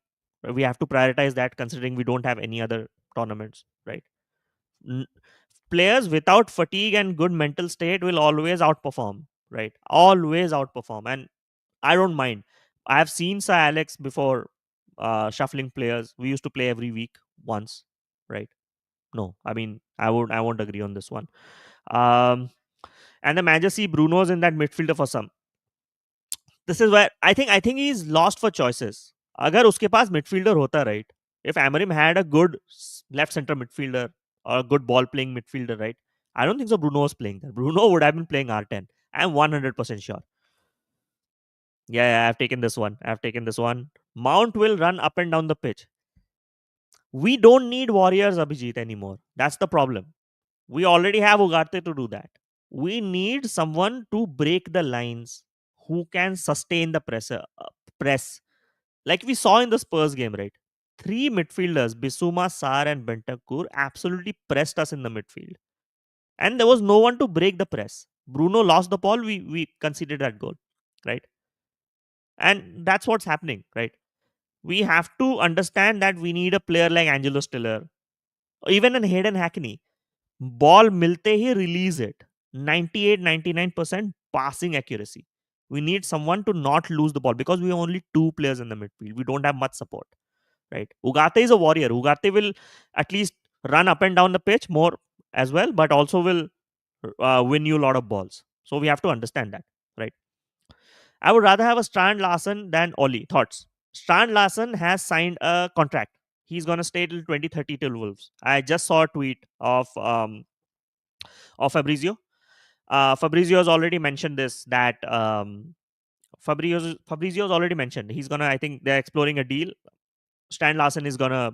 We have to prioritize that considering we don't have any other tournaments, right? N- Players without fatigue and good mental state will always outperform, right? Always outperform, and I don't mind. I have seen Sir Alex before shuffling players. We used to play every week once, right? No, I mean I won't agree on this one. Um, and the manager see Bruno's in that midfielder for some. This is where I think he's lost for choices. अगर उसके पास midfielder होता, right? If Amorim had a good left center midfielder or a good ball playing midfielder, right? I don't think so. Bruno was playing there. Bruno would have been playing R10. I'm 100% sure. Yeah, yeah, I've taken this one. I've taken this one. Mount will run up and down the pitch. We don't need warriors, Abhijit, anymore. That's the problem. We already have Ugarte to do that. We need someone to break the lines who can sustain the press. Like we saw in the Spurs game, right? Three midfielders, Bissouma, Sarr, and Bentancur, absolutely pressed us in the midfield. And there was no one to break the press. Bruno lost the ball, we conceded that goal, right? And that's what's happening, right? We have to understand that we need a player like Angelo Stiller, or even an Hayden Hackney. Ball milte hi release it. 98-99% passing accuracy. We need someone to not lose the ball because we have only two players in the midfield. We don't have much support, right? Ugarte is a warrior. Ugarte will at least run up and down the pitch more as well, but also will win you a lot of balls. So we have to understand that, right? I would rather have a Strand Larson than Ollie. Thoughts? Strand Larson has signed a contract. He's gonna stay till 2030 till Wolves. I just saw a tweet of Fabrizio. Fabrizio has already mentioned this that Fabrizio's already mentioned he's gonna. I think they're exploring a deal. Stan Larson is gonna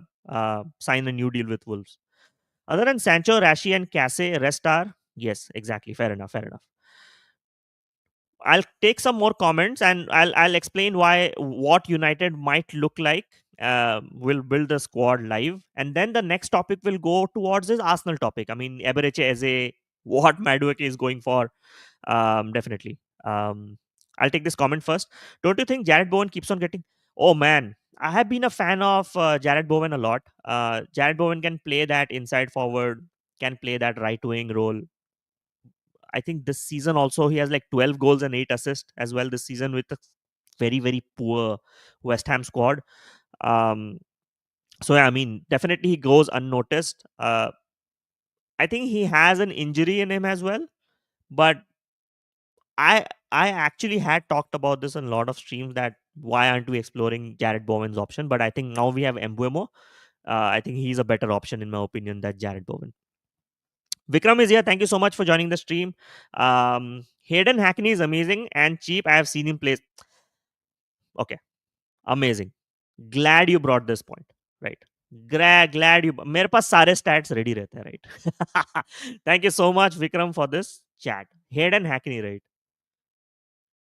sign a new deal with Wolves. Other than Sancho, Rashi, and Casse, rest are yes, exactly. Fair enough. Fair enough. I'll take some more comments and I'll explain why what United might look like. We'll build the squad live, and then the next topic will go towards this Arsenal topic. I mean, Eberechi Eze, what ManUtd is going for, definitely. I'll take this comment first. Don't you think Jared Bowen keeps on getting? Oh man, I have been a fan of Jared Bowen a lot. Jared Bowen can play that inside forward, can play that right wing role. I think this season also he has like 12 goals and 8 assists as well this season with a very very poor West Ham squad. Um, so yeah, I mean definitely he goes unnoticed. I think he has an injury in him as well, but I I actually had talked about this in a lot of streams that why aren't we exploring Jared Bowen's option? But I think now we have Embuemo. I think he's a better option in my opinion than Jared Bowen. Vikram is here. Thank you so much for joining the stream. Hayden Hackney is amazing and cheap. I have seen him play. Okay, amazing. Glad you brought this point. Right. Glad you. मेरे पास सारे stats ready रहते हैं, right? Thank you so much, Vikram, for this chat. Hayden Hackney, right?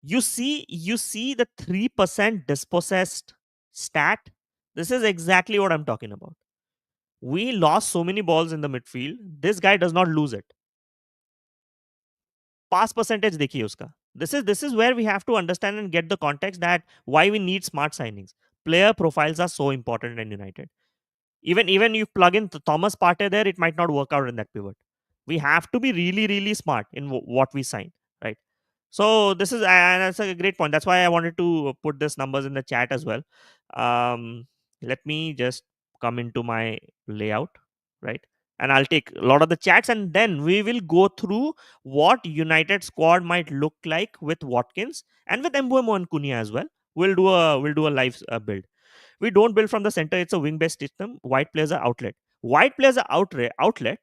You see the 3% dispossessed stat. This is exactly what I'm talking about. We lost so many balls in the midfield. This guy does not lose it. Pass percentage देखिए उसका. This is where we have to understand and get the context that why we need smart signings. Player profiles are so important in United. Even you plug in Thomas Partey there, it might not work out in that pivot. We have to be really really smart in what we sign, right? So this is and that's a great point. That's why I wanted to put this numbers in the chat as well. Let me just come into my layout, right? And I'll take a lot of the chats, and then we will go through what United squad might look like with Watkins and with Mbuemo and Cunha as well. We'll do a live build. We don't build from the center. It's a wing-based system. Wide players are outlet. Wide players are outlet,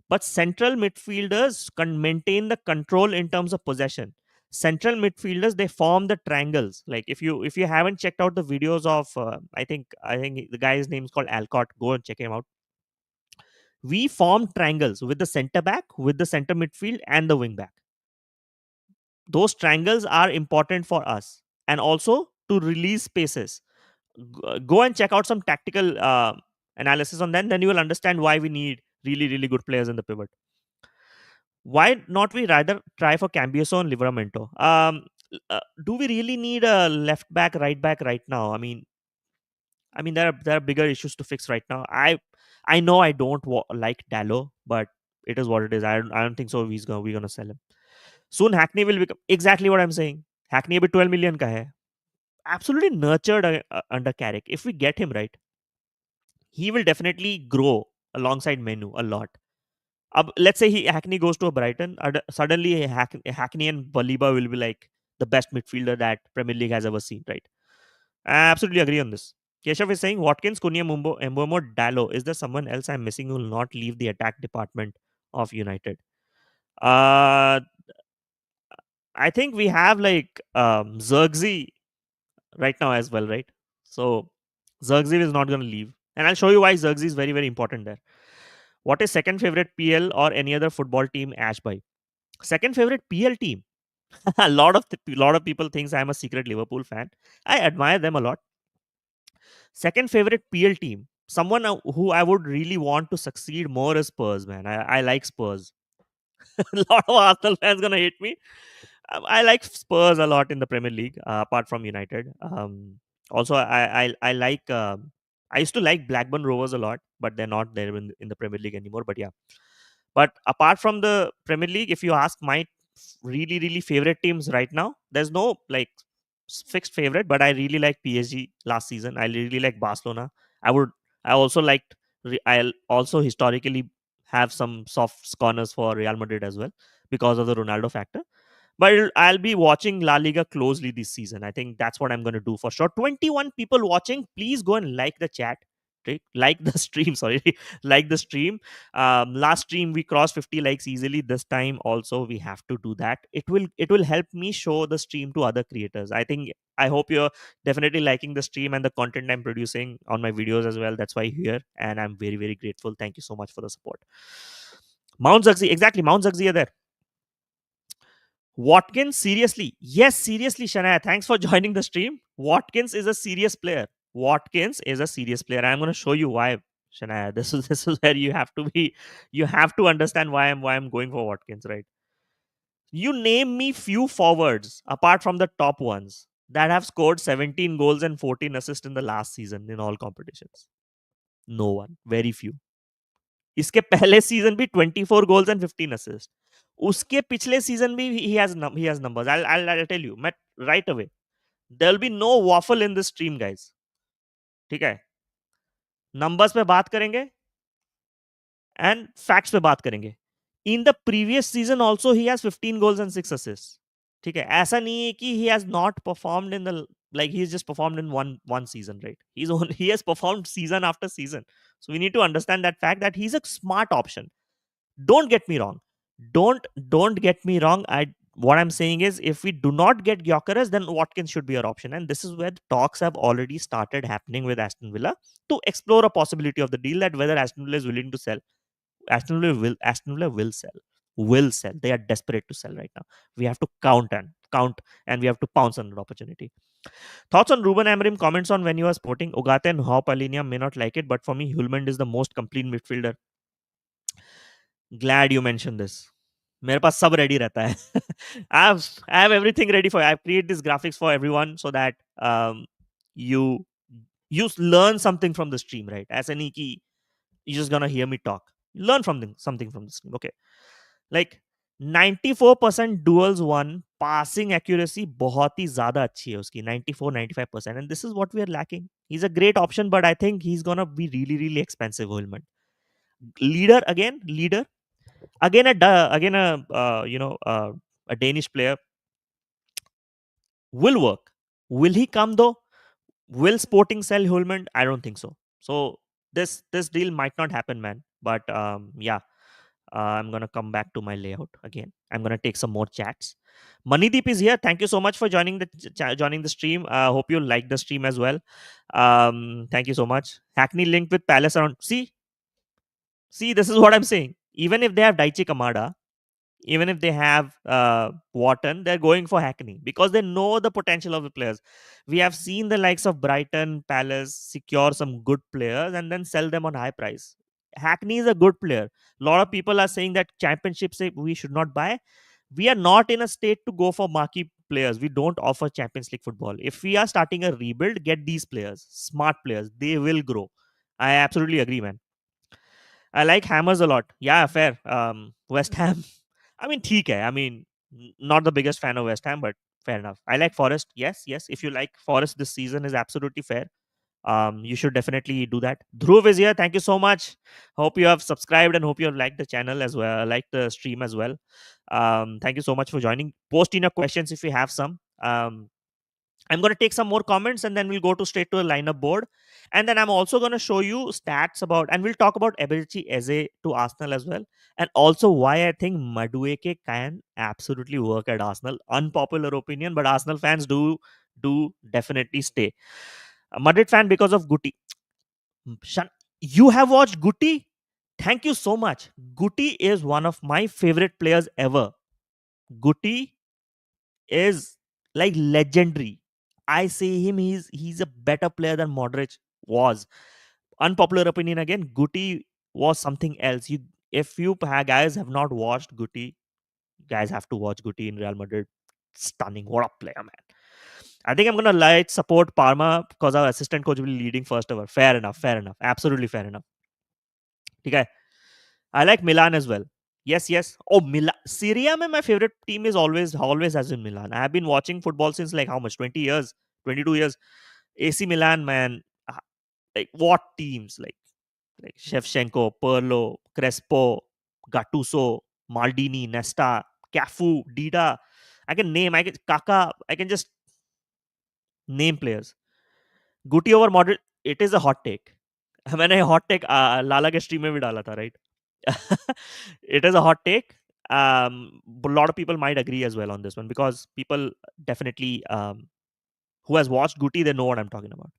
but central midfielders can maintain the control in terms of possession. Central midfielders, they form the triangles. Like if you haven't checked out the videos of I think the guy's name is called Alcott. Go and check him out. We form triangles with the center back, with the center midfield, and the wing back. Those triangles are important for us, and also to release spaces. Go and check out some tactical analysis on that. Then you will understand why we need really really good players in the pivot. Why not we rather try for Cambiaso and Livramento? Do we really need a left back, right back right now? I mean there are bigger issues to fix right now. I know I don't like Dallo, but it is what it is. I don't think so. We're gonna sell him soon. Hackney will become exactly what I'm saying. Hackney abhi 12 million ka hai. Absolutely nurtured under Carrick. If we get him right, he will definitely grow alongside Menu a lot. Let's say Hackney goes to a Brighton, suddenly Hackney and Baliba will be like the best midfielder that Premier League has ever seen, right? I absolutely agree on this. Keshav is saying Watkins, Cunha, Mbomo, Dallo. Is there someone else I'm missing who will not leave the attack department of United? Uh, I think we have like Zirkzee right now as well, right? So Zirkzee is not going to leave. And I'll show you why Zirkzee is very, very important there. What is second favorite PL or any other football team, Ash by? Second favorite PL team. A lot of people thinks I'm a secret Liverpool fan. I admire them a lot. Second favorite PL team. Someone who I would really want to succeed more is Spurs, man. I like Spurs. A lot of Arsenal fans gonna hate me. I like Spurs a lot in the Premier League, apart from United. Also, I like. I used to like Blackburn Rovers a lot, but they're not there in the Premier League anymore. But yeah, but apart from the Premier League, if you ask my really, really favorite teams right now, there's no like fixed favorite, but I really like PSG last season. I really like Barcelona. I would, I also liked, I'll also historically have some soft corners for Real Madrid as well because of the Ronaldo factor. But I'll be watching La Liga closely this season. I think that's what I'm going to do for sure. 21 people watching. Please go and like the chat. Right? Like the stream. Sorry, like the stream. Last stream we crossed 50 likes easily. This time also we have to do that. It will help me show the stream to other creators. I hope you're definitely liking the stream and the content I'm producing on my videos as well. That's why you're here, and I'm very very grateful. Thank you so much for the support. Mount Zuxi, exactly. Mount Zuxi are there. Watkins, seriously. Yes, seriously, Shania. Thanks for joining the stream. Watkins is a serious player. Watkins is a serious player. I'm going to show you why, Shania. This is where you have to understand why I'm going for Watkins, right? You name me few forwards apart from the top ones that have scored 17 goals and 14 assists in the last season in all competitions. No one. Very few. इसके पहले season भी 24 goals and 15 assists. उसके पिछले season भी he has numbers. I'll tell you मैं right away. There will be no waffle in this stream, guys. ठीक है? Numbers पे बात करेंगे and facts पे बात करेंगे. In the previous season also he has 15 goals and 6 assists. ठीक है? ऐसा नहीं है कि he has not performed in the like he's just performed in one season, right? He has performed season after season. So we need to understand that fact that he's a smart option. Don't get me wrong. Don't get me wrong. What I'm saying is if we do not get Gyokeres, then Watkins should be our option. And this is where the talks have already started happening with Aston Villa to explore a possibility of the deal that whether Aston Villa is willing to sell. Aston Villa will sell. Will sell. They are desperate to sell right now. We have to count and we have to pounce on the opportunity. Thoughts on Ruben Amorim comments on when you are sporting Ugarte and Hop Alinia may not like it, but for me, Hulmand is the most complete midfielder. Glad you mentioned this. मेरे पास सब ready रहता है. I have everything ready for you. I've created these graphics for everyone so that you learn something from the stream, right? ऐसा नहीं कि you're just gonna hear me talk. Learn something from the stream. Okay. Like 94% duels won, passing accuracy बहुत ही ज़्यादा अच्छी है उसकी 94-95%, and this is what we are lacking. He's a great option, but I think he's gonna be really really expensive. Holman. Leader again a Danish player will work. Will he come though? Will Sporting sell Hulman? I don't think so. So this deal might not happen, man. But yeah, I'm gonna come back to my layout again. I'm gonna take some more chats. Manideep is here. Thank you so much for joining the stream. Hope you like the stream as well. Thank you so much. Hackney linked with Palace around. See, this is what I'm saying. Even if they have Daichi Kamada, even if they have Wharton, they're going for Hackney because they know the potential of the players. We have seen the likes of Brighton, Palace secure some good players and then sell them on high price. Hackney is a good player. A lot of people are saying that championship say we should not buy. We are not in a state to go for marquee players. We don't offer Champions League football. If we are starting a rebuild, get these players, smart players. They will grow. I absolutely agree, man. I like Hammers a lot. Yeah, fair. West Ham. I mean, theek hai. I mean, not the biggest fan of West Ham, but fair enough. I like Forest. Yes, yes. If you like Forest this season is absolutely fair. You should definitely do that. Dhruv is here. Thank you so much. Hope you have subscribed and hope you have liked the channel as well, liked the stream as well. Thank you so much for joining. Post in your questions if you have some. I'm going to take some more comments and then we'll go to straight to the lineup board. And then I'm also going to show you stats about, and we'll talk about Eberechi Eze to Arsenal as well. And also why I think Madueke can absolutely work at Arsenal. Unpopular opinion, but Arsenal fans do definitely stay. A Madrid fan because of Guti. You have watched Guti? Thank you so much. Guti is one of my favorite players ever. Guti is like legendary. I say him, he's a better player than Modric was. Unpopular opinion again, Guti was something else. If you guys have not watched Guti, guys have to watch Guti in Real Madrid. Stunning. What a player, man. I think I'm gonna like support Parma because our assistant coach will be leading first over. Fair enough, fair enough. Absolutely fair enough. Okay. I like Milan as well. Yes, yes. Oh, Milan. Syria, mein, my favorite team is always has been Milan. I have been watching football since like how much? 20 years, 22 years. AC Milan, man. Like what teams? Like Shevchenko, Perlo, Crespo, Gattuso, Maldini, Nesta, Cafu, Dida. I can Kaka. I can just name players. Guti over Modric. It is a hot take. मैंने hot take लाला के stream में भी डाला था, right? It is a hot take. A lot of people might agree as well on this one because people definitely who has watched Guti, they know what I'm talking about.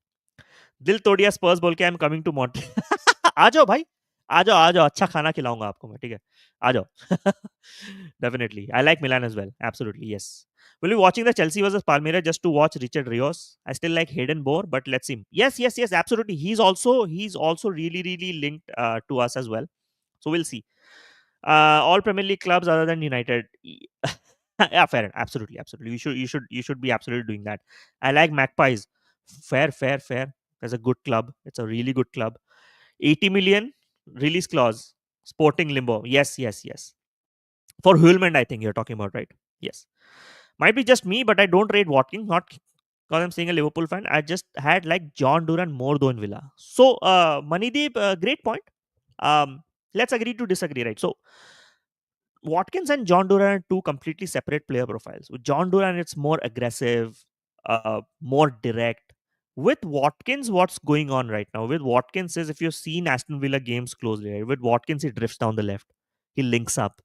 दिल तोड़िया spurs बोल के I am coming to मॉन्ट आ जाओ भाई आ जाओ अच्छा खाना खिलाऊंगा आपको मैं ठीक है आ जाओ definitely I like Milan as well absolutely yes will be watching the Chelsea versus Palmeiras just to watch Richard Rios. I still like Hayden Bohr but let's see. Yes absolutely he's also really linked to us as well so we'll see. All Premier League clubs other than United. Yeah, fair. Absolutely. You should be absolutely doing that. I like Magpies. Fair. That's a good club. It's a really good club. 80 million release clause. Sporting limbo. Yes. For Hulman, I think you're talking about, right? Yes. Might be just me, but I don't rate Watkins. Not because I'm saying a Liverpool fan. I just had like John Duran more though in Villa. So, Manideep, great point. Let's agree to disagree, right? So, Watkins and John Duran are two completely separate player profiles. With John Duran, it's more aggressive, more direct. With Watkins, what's going on right now? With Watkins is if you've seen Aston Villa games closely, right? With Watkins, he drifts down the left, he links up,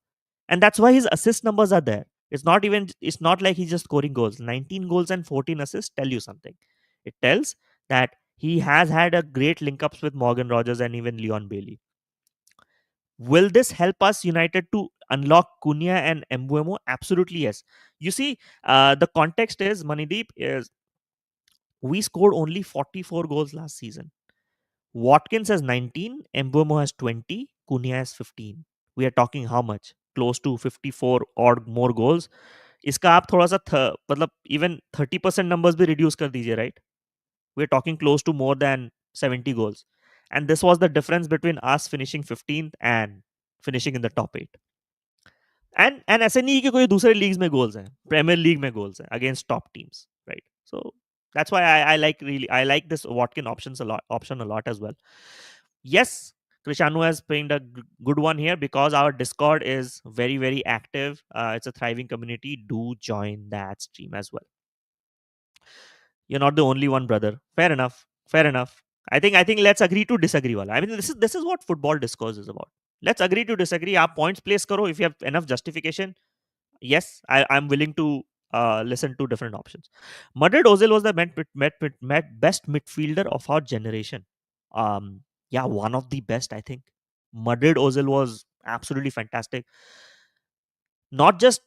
and that's why his assist numbers are there. It's not like he's just scoring goals. 19 goals and 14 assists tell you something. It tells that he has had a great link ups with Morgan Rogers and even Leon Bailey. Will this help us United to unlock Cunha and Mbuemo? Absolutely yes. You see, the context is Manideep is we scored only 44 goals last season. Watkins has 19, Mbuemo has 20, Cunha has 15. We are talking how much? Close to 54 or more goals. इसका आप थोड़ा सा मतलब even 30% numbers भी reduce कर दीजिए, right? We're talking close to more than 70 goals. And this was the difference between us finishing 15th and finishing in the top 8. And ऐसे नहीं कि कोई दूसरे लीग्स में गोल्स हैं प्रीमियर लीग में गोल्स हैं against top teams right so that's why I like this Watkin option a lot as well. Yes, Krishanu has pinged a good one here because our Discord is very active. It's a thriving community. Do join that stream as well. You're not the only one, brother. Fair enough. Fair enough. I think let's agree to disagree. Wala. I mean, this is what football discourse is about. Let's agree to disagree. Aap points place karo if you have enough justification. Yes, I'm willing to listen to different options. Madrid Ozil was the best midfielder of our generation. Yeah, one of the best, I think. Madrid Ozil was absolutely fantastic. Not just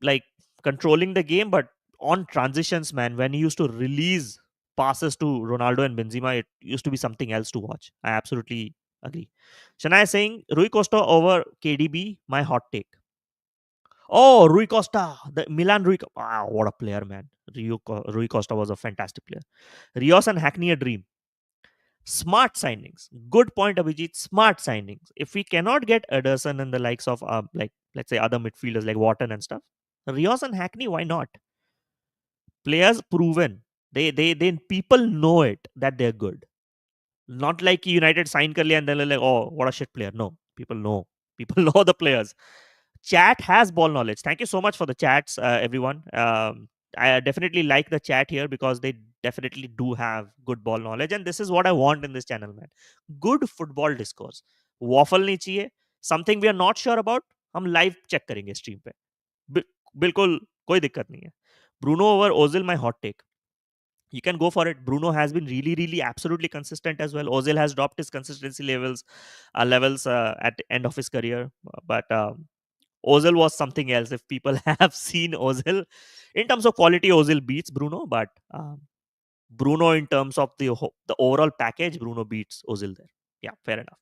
like controlling the game, but on transitions, man. When he used to release passes to Ronaldo and Benzema, it used to be something else to watch. I absolutely agree. Shania is saying Rui Costa over KDB, my hot take. Oh, Rui Costa, the Milan Rui. Wow, what a player, man. Rui Costa was a fantastic player. Rios and Hackney a dream. Smart signings. Good point, Abhijit. Smart signings. If we cannot get Ederson and the likes of, like, let's say other midfielders like Wharton and stuff, Rios and Hackney, why not? Players proven. They people know it that they're good. Not like United sign कर लिया and then they're like, oh, what a shit player. No, people know. People know the players. Chat has ball knowledge. Thank you so much for the chats, everyone. I definitely like the chat here because they definitely do have good ball knowledge, and this is what I want in this channel, man. Good football discourse. Waffle नहीं चाहिए. Something we are not sure about, हम live check करेंगे stream पे. बि- बिल्कुल कोई दिक्कत नहीं है. Bruno over Ozil, my hot take. You can go for it. Bruno has been really, really, absolutely consistent as well. Ozil has dropped his consistency levels at the end of his career, but Ozil was something else. If people have seen Ozil, in terms of quality, Ozil beats Bruno, but Bruno, in terms of the overall package, Bruno beats Ozil there. Yeah, fair enough.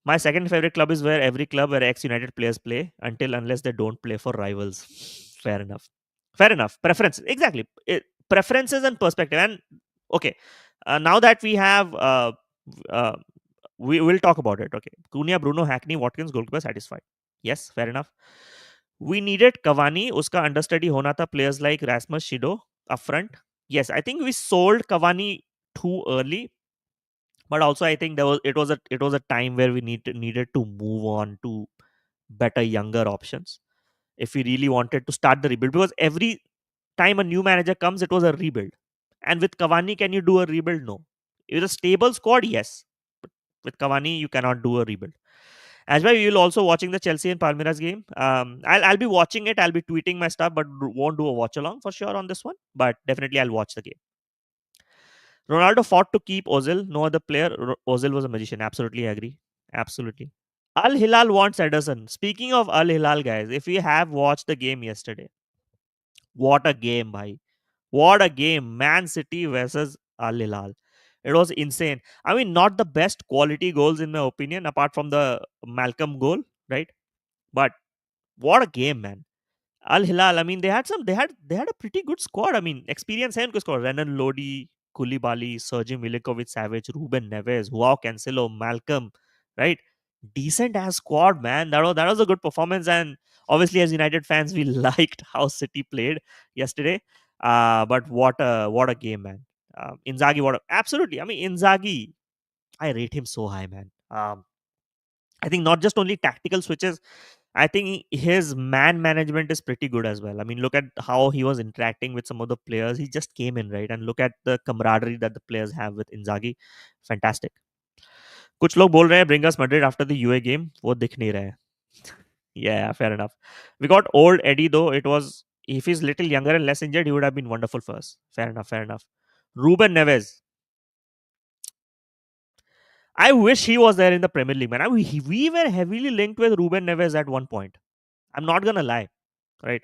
My second favorite club is where every club where ex-United players play until unless they don't play for rivals. Fair enough. Fair enough. Preference. Exactly. Preferences and perspective. And okay, now that we have, uh, we will talk about it. Okay, Cunha, Bruno, Hackney, Watkins, goalkeeper satisfied. Yes, fair enough. We needed Cavani. Uska understudy hona tha. Players like Rasmus Shido up front. Yes, I think we sold Cavani too early, but also I think it was a time where we needed to move on to better younger options if we really wanted to start the rebuild, because every time a new manager comes it was a rebuild. And with Cavani, can you do a rebuild? No. With a stable squad, yes, but with Cavani you cannot do a rebuild. As well, you will also watching the Chelsea and Palmeiras game. I'll be watching it. I'll be tweeting my stuff, but won't do a watch along for sure on this one. But definitely, I'll watch the game. Ronaldo fought to keep Ozil. No other player. Ozil was a magician. Absolutely agree. Absolutely. Al Hilal wants Ederson. Speaking of Al Hilal, guys, if we have watched the game yesterday, what a game, bhai. What a game. Man City versus Al Hilal. It was insane. I mean, not the best quality goals in my opinion, apart from the Malcolm goal, right? But what a game, man. Al Hilal, I mean, they had a pretty good squad. I mean, experience है उनके squad. Renan Lodi, Koulibaly, Sergio Milinkovic Savic, Ruben Neves, Joao Cancelo, Malcolm, right? Decent ass squad, man. That was a good performance, and obviously, as United fans, we liked how City played yesterday. But what a game, man. Inzaghi, absolutely. I mean, Inzaghi, I rate him so high, man. I think not just only tactical switches, I think his man management is pretty good as well. I mean, look at how he was interacting with some of the players. He just came in, right? And look at the camaraderie that the players have with Inzaghi. Fantastic. कुछ लोग बोल रहे हैं bring us Madrid after the UA game. वो दिख नहीं रहा है. Yeah, fair enough. We got old Eddie though. It was, if he's little younger and less injured, he would have been wonderful for us. Fair enough. Fair enough. Ruben Neves. I wish he was there in the Premier League, man. We were heavily linked with Ruben Neves at one point. I'm not gonna lie, right?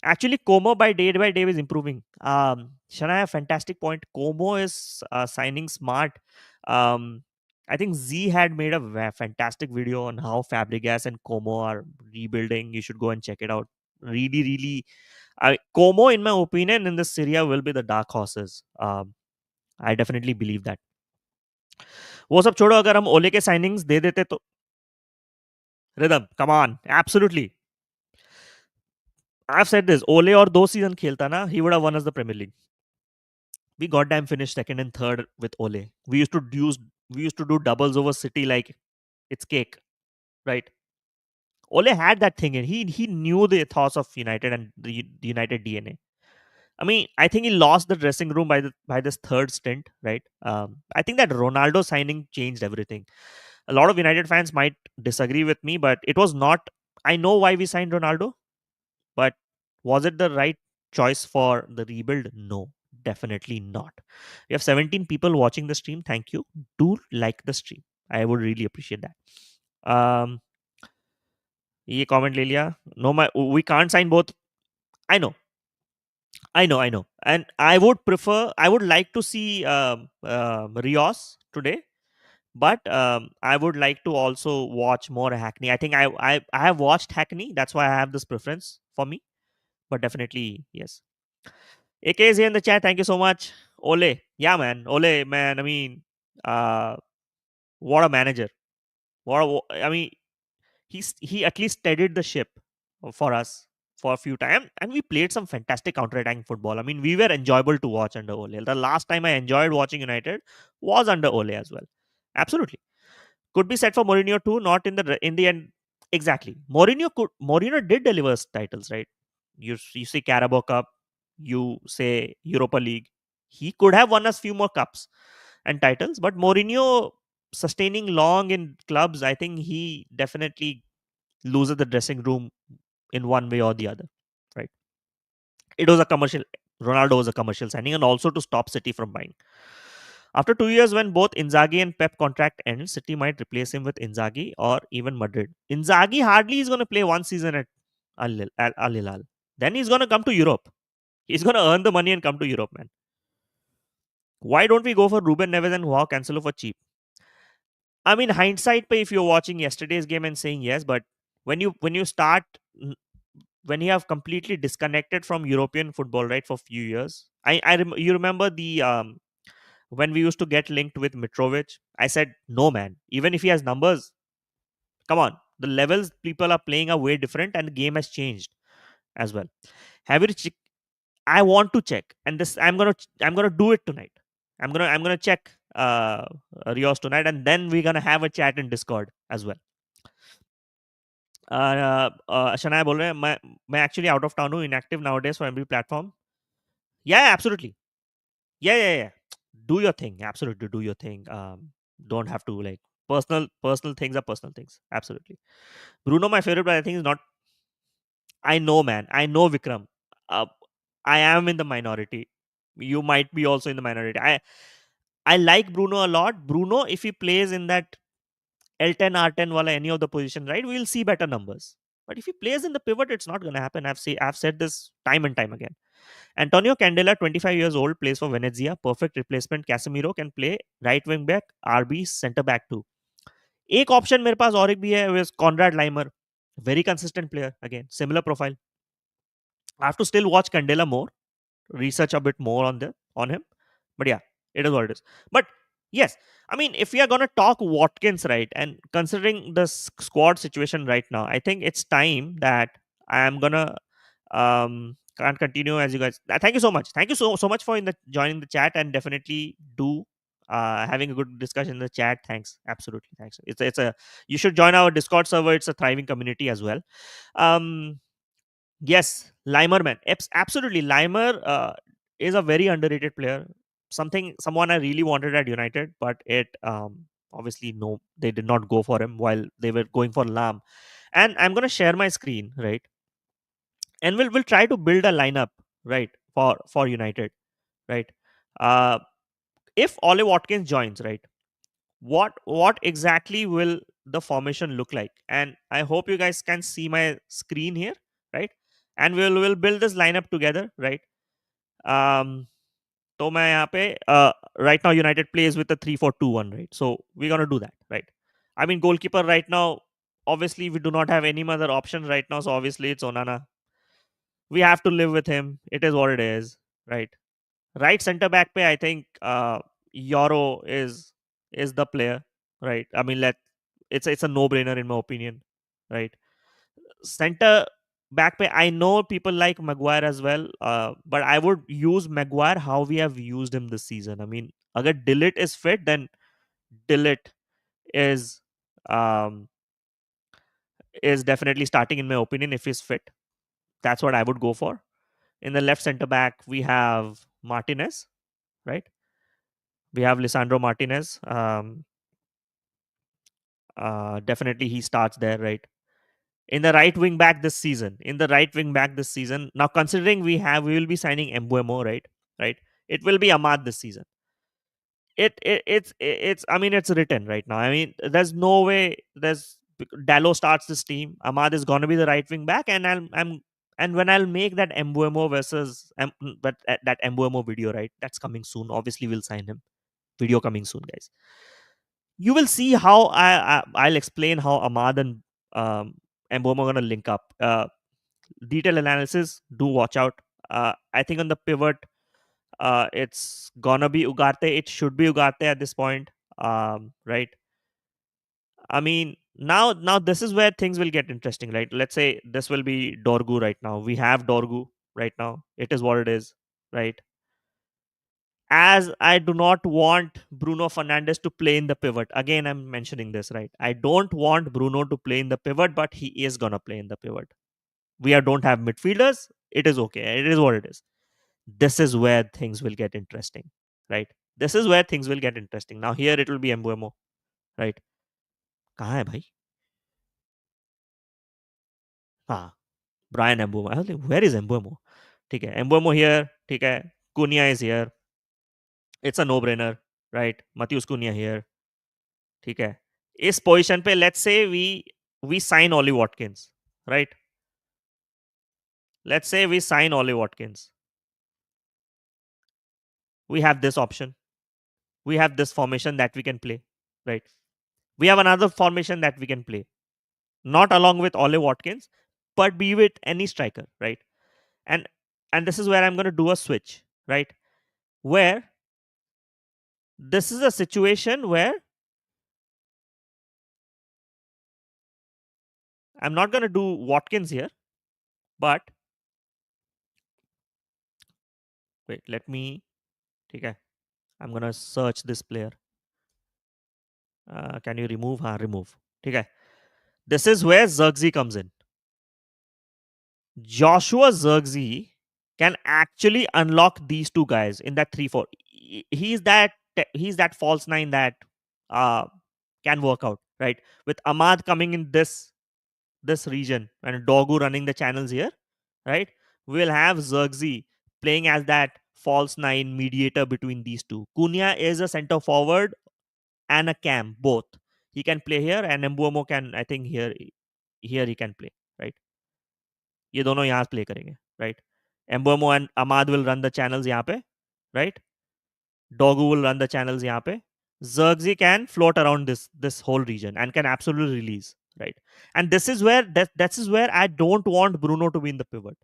Actually, Como by day is improving. Shana, a fantastic point. Como is signing smart. Um, I think Z had made a fantastic video on how Fabregas and Como are rebuilding. You should go and check it out. Really, really. Como, in my opinion, in this Syria will be the dark horses. I definitely believe that. वो सब छोड़ो, अगर हम ओले के signings दे देते तो rhythm come on absolutely I've said this. Ole और दो सीजन खेलता ना, he would have won us the Premier League. We goddamn finished second and third with Ole. We used to do doubles over City like it's cake, right? Ole had that thing, and he knew the ethos of United and the United DNA. I mean, I think he lost the dressing room by this third stint, right? I think that Ronaldo signing changed everything. A lot of United fans might disagree with me, but it was not. I know why we signed Ronaldo, but was it the right choice for the rebuild? No, definitely not. We have 17 people watching the stream. Thank you. Do like the stream. I would really appreciate that. Um, ये comment ले लिया. No, we can't sign both. I know, I know. And I would like to see Rios today, but I would like to also watch more Hackney. I think I have watched Hackney. That's why I have this preference for me. But definitely, yes. AK is here in the chat. Thank you so much. Ole. Yeah, man. Ole, man. I mean, uh, what a manager. I mean, he at least steadied the ship for us for a few times, and we played some fantastic counter-attacking football. I mean, we were enjoyable to watch under Ole. The last time I enjoyed watching United was under Ole as well. Absolutely. Could be set for Mourinho too, not in the end. Exactly. Mourinho did deliver titles, right? You say Carabao Cup, you say Europa League. He could have won us few more cups and titles, but Mourinho sustaining long in clubs, I think he definitely loses the dressing room in one way or the other. Right. It was a commercial. Ronaldo was a commercial signing, and also to stop City from buying. After 2 years, when both Inzaghi and Pep contract ends, City might replace him with Inzaghi or even Madrid. Inzaghi hardly is going to play one season at Al-Hilal. Then he's going to come to Europe. He's going to earn the money and come to Europe, man. Why don't we go for Ruben Neves and Joao Cancelo for cheap? I mean, hindsight, if you're watching yesterday's game and saying yes, but when you start when you have completely disconnected from European football, right, for a few years. You remember the when we used to get linked with Mitrovic. I said no, man. Even if he has numbers, come on. The levels people are playing are way different, and the game has changed as well. Have you? I want to check, and this I'm gonna do it tonight. I'm gonna check Rios tonight, and then we're gonna have a chat in Discord as well. Shanaya बोल रहे हैं मैं actually out of town हूँ inactive now days for every platform या absolutely yeah do your thing absolutely do your thing don't have to like personal things are personal things absolutely Bruno my favorite but I think is not I know man I know Vikram uh, I am in the minority you might be also in the minority I like Bruno a lot Bruno if he plays in that L10 R10 wala any of the position right we'll see better numbers but if he plays in the pivot it's not going to happen I've said this time and time again Antonio Candela, 25 years old, plays for Venezia. Perfect replacement. Casemiro can play right wing back, RB, center back too. एक option मेरे पास और एक भी है Konrad Laimer very consistent player again similar profile I have to still watch Candela more research a bit more on him. But yeah, it is what it is. But yes, I mean, if we are gonna talk Watkins, right, and considering the squad situation right now, I think it's time that I am gonna can't continue as you guys. Thank you so much. Thank you so much for joining the chat and definitely do having a good discussion in the chat. Thanks, absolutely thanks. It's a you should join our Discord server. It's a thriving community as well. Um, Yes, Limer man. Absolutely. Limer is a very underrated player. Someone I really wanted at United, but it obviously no, they did not go for him while they were going for Lam. And I'm gonna share my screen, right? And we'll try to build a lineup, right, for United, right? Uh if Ollie Watkins joins, right? What exactly will the formation look like? And I hope you guys can see my screen here, right? And we'll build this lineup together, right? um तो मैं यहाँ पे right now United plays with a 3-4-2-1, right? So we're gonna do that, right? I mean goalkeeper right now, obviously we do not have any other option right now, so obviously it's Onana. We have to live with him. It is what it is, right? Right center back pe I think Euro is the player, right? I mean it's a no brainer in my opinion, right? Center back pe I know people like Maguire as well, but I would use Maguire how we have used him this season. I mean, agar Dillit is fit, then Dillit is um is definitely starting in my opinion if he's fit. That's what I would go for. In the left center back, we have Martinez, right? We have Lisandro Martinez. Definitely he starts there, right? In the right wing back this season. In the right wing back this season. Now, considering we will be signing Embuemo, right? Right. It will be Ahmad this season. It's I mean it's written right now. I mean there's no way there's Dallo starts this team. Ahmad is gonna be the right wing back, and I'm and when I'll make that Embuemo versus but that Embuemo video, right? That's coming soon. Obviously, we'll sign him. Video coming soon, guys. You will see how I'll explain how Ahmad and Embuemo are gonna link up. Detailed analysis. Do watch out. I think on the pivot, it's gonna be Ugarte. It should be Ugarte at this point. Right. I mean, now this is where things will get interesting, right? Let's say this will be Dorgu right now. We have Dorgu right now. It is what it is, right? As I do not want Bruno Fernandes to play in the pivot. Again, I'm mentioning this, right? I don't want Bruno to play in the pivot, but he is gonna play in the pivot. Don't have midfielders. It is okay. It is what it is. This is where things will get interesting, right? This is where things will get interesting. Now here it will be Embuemo, right? कहाँ है भाई? हाँ, Brian Embuemo. I was like, where is Embuemo? ठीक है, Embuemo here. ठीक है, Cunha is here. It's a no-brainer, right? Matheus Cunha here. ठीक है. इस पोजीशन पे let's say we sign Ollie Watkins, right? Let's say we sign Ollie Watkins. We have this option. We have this formation that we can play, right? We have another formation that we can play, not along with Ollie Watkins, but be with any striker, right? And and this is where I'm going to do a switch, right? Where this is a situation where I'm not going to do Watkins here, but wait, let me. Okay, I'm going to search this player. Can you remove? Remove. Okay, this is where Zirkzee comes in. Joshua Zirkzee can actually unlock these two guys in that 3-4. He's that false nine that uh, can work out, right? With Ahmad coming in this region and Dogu running the channels here, right? We'll have Zirkzee playing as that false nine mediator between these two. Cunha is a center forward and a cam, both. He can play here, and Mbuemo can, I think, here he can play, right? ये दोनों यहाँ play करेंगे, right? Mbuemo and Ahmad will run the channels यहाँ पे, right? Dogu will run the channels यहाँ पे. Zirkzee can float around this whole region and can absolutely release, right? And this is where that is where I don't want Bruno to be in the pivot.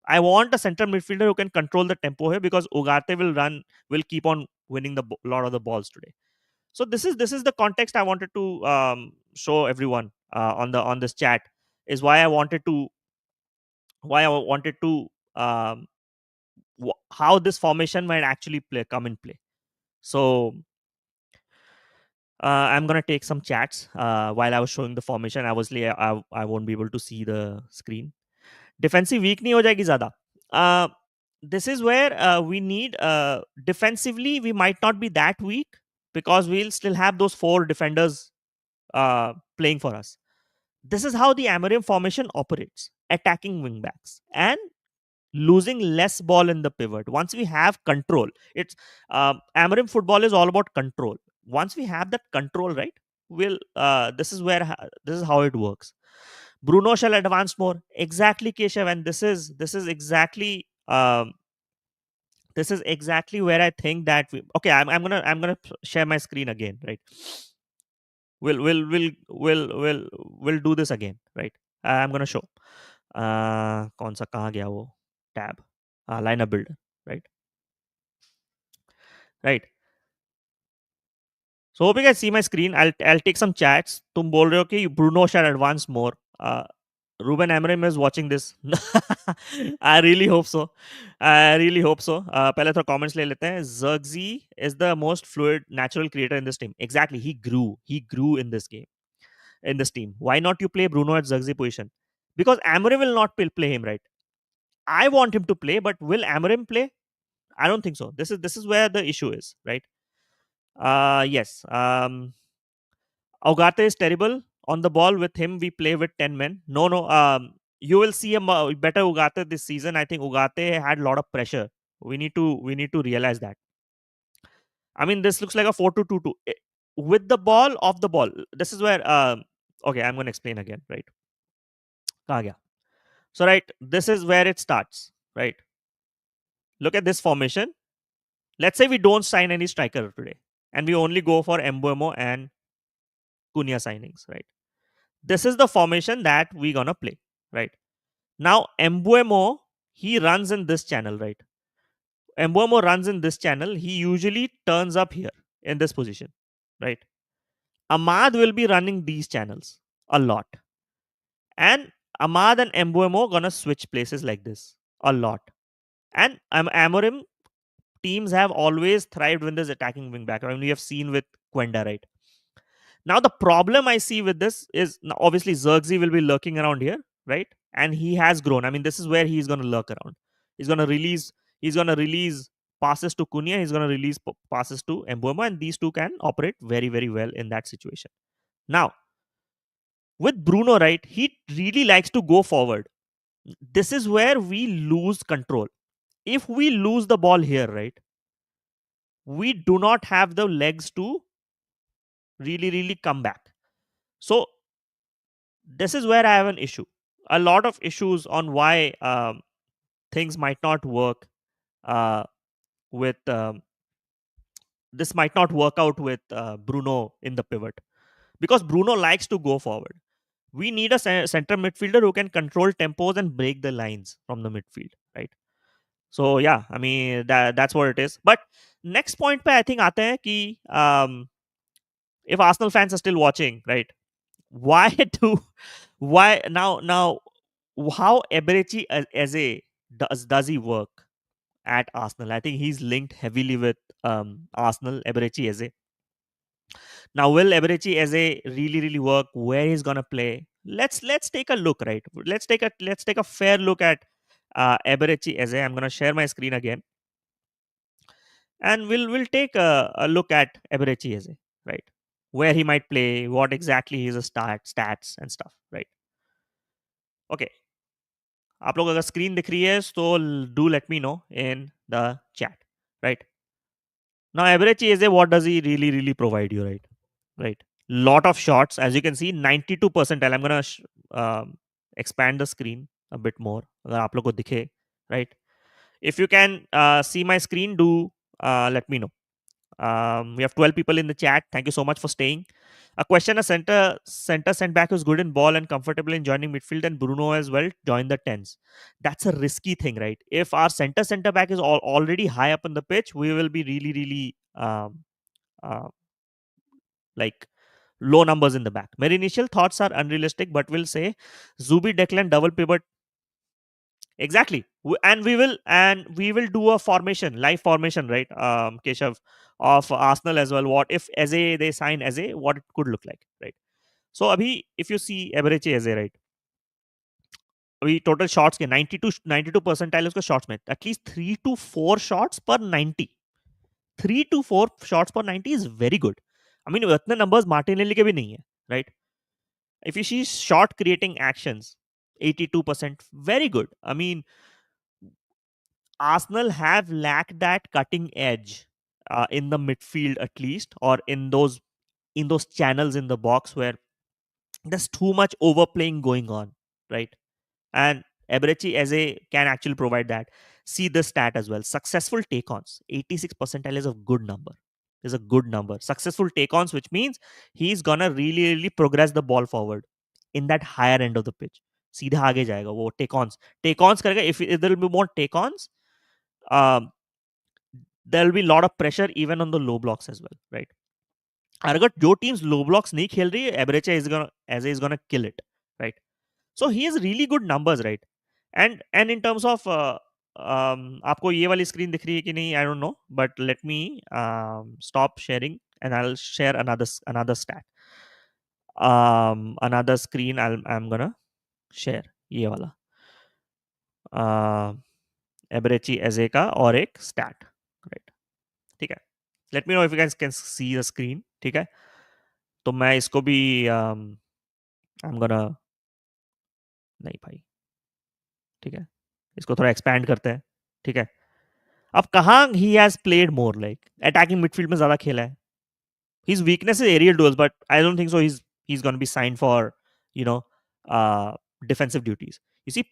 I want a central midfielder who can control the tempo here, because Ugarte will keep on winning the lot of the balls today. So this is the context I wanted to show everyone on this chat, is why I wanted to how this formation might actually come in play. So I'm gonna take some chats while I was showing the formation. Obviously, I won't be able to see the screen. Defensive weak नहीं हो जाएगी ज़्यादा. Uh, this is where we need defensively we might not be that weak, because we'll still have those 4 defenders playing for us. This is how the Amorim formation operates: attacking wingbacks and losing less ball in the pivot. Once we have control, it's Amorim football is all about control. Once we have that control, right, this is how it works. Bruno shall advance more. Exactly, Keshav, and this is exactly where I think that okay. I'm gonna share my screen again, right? We'll do this again, right? I'm gonna show. कौन सा कहाँ गया वो tab? Lineup builder, right? Right. So hope you guys see my screen. I'll take some chats. तुम बोल रहे हो कि Bruno shall advance more. Ruben Amorim is watching this. I really hope so. I really hope so. पहले थोड़ा comments ले लेते हैं. Zirkzee is the most fluid, natural creator in this team. Exactly. He grew. He grew in this game, in this team. Why not you play Bruno at Zirkzee position? Because Amorim will not play him, right? I want him to play, but will Amorim play? I don't think so. This is where the issue is, right? Yes. Ogate is terrible on the ball. With him, we play with 10 men. No, no. You will see a better Ogate this season. I think Ogate had a lot of pressure. We need to realize that. I mean, this looks like a 4-2-2-2 with the ball off the ball. This is where. Okay, I'm going to explain again. Right. कहाँ गया? So right, this is where it starts. Right. Look at this formation. Let's say we don't sign any striker today, and we only go for Embuemo and Cunha signings. Right. This is the formation that we're gonna play. Right. Now Embuemo, he runs in this channel. Right. Embuemo runs in this channel. He usually turns up here in this position. Right. Ahmad will be running these channels a lot. And Ahmad and Embuemo gonna switch places like this a lot. And Amorim teams have always thrived when there's attacking wing back. I mean, we have seen with Quenda, right? Now the problem I see with this is obviously Zirkzee will be lurking around here, right? And he has grown. I mean, this is where he's gonna lurk around. He's gonna release. He's gonna release passes to Cunha. He's gonna release passes to Embuemo, and these two can operate very, very well in that situation. Now with Bruno, right? He really likes to go forward. This is where we lose control. If we lose the ball here, right, we do not have the legs to really, really come back. So this is where I have an issue. A lot of issues on why things might not work uh, with this might not work out with Bruno in the pivot, because Bruno likes to go forward. We need a center midfielder who can control tempos and break the lines from the midfield, right? So yeah, I mean that's what it is. But next point पे I think आते हैं कि if Arsenal fans are still watching, right? Why do why now how Eberechi Eze does he work at Arsenal? I think he's linked heavily with Arsenal. Eberechi Eze. Now will Eberechi Eze really work? Where he's gonna play? Let's take a look, right? Let's take a fair look at Eberechi Eze. I'm gonna share my screen again, and we'll take a look at Eberechi Eze, right? Where he might play, what exactly his stats and stuff, right? Okay, आप लोग अगर screen दिख रही है तो do let me know in the chat, right? Now Eberechi Eze, what does he really provide you, right? Lot of shots, as you can see, 92 percentile. I'm gonna expand the screen a bit more अगर आप लोग को दिखे, right? If you can see my screen, do let me know. We have 12 people in the chat. Thank you so much for staying. A question: a center back who's good in ball and comfortable in joining midfield, and Bruno as well join the tens. That's a risky thing, right? If our center back is already high up on the pitch, we will be really uh, like low numbers in the back. My initial thoughts are unrealistic, but we'll say Zubi Declan double pivot. Exactly. And we will do a formation, live formation, right? Keshav, of Arsenal as well. What if Eze, they sign Eze, what it could look like, right? So abhi, if you see Eberechi Eze, right? We total shots के 92 percentile उसको shots में at least 3 to 4 shots per 90. 3 to 4 shots per 90 is very good. I mean इतने numbers Martinelli के भी नहीं है, right? If you see shot creating actions, 82%, very good. I mean, Arsenal have lacked that cutting edge in the midfield, at least, or in those channels in the box where there's too much overplaying going on, right? And Eberechi Eze can actually provide that. See the stat as well. Successful take-ons, 86 percentile is a good number. Is a good number. Successful take-ons, which means he's gonna really progress the ball forward in that higher end of the pitch. सीधा आगे जाएगा वो take-ons करेगा. If there will be more take-ons, um, there will be a lot of pressure even on the low blocks as well, right? और अगर जो teams low blocks नहीं खेल रही है, Eberechi is gonna kill it, right? So he has really good numbers, right? And in terms of आपको ये वाली screen दिख रही है कि नहीं, I don't know, but let me stop sharing and I'll share another stat. Another screen I'm gonna share ये वाला. एबरेची एजे का और एक स्टैट, राइट? ठीक है, let me know if you guys can see the screen, ठीक है? तो मैं इसको भी आई एम गोना, नहीं भाई, ठीक है, इसको थोड़ा एक्सपैंड करते हैं, ठीक है? अब कहाँ he has played more, like attacking midfield में ज्यादा खेला है. His weakness is aerial duels, but I don't think so. He's going to be signed for, you know, uh, defensive duties. You see,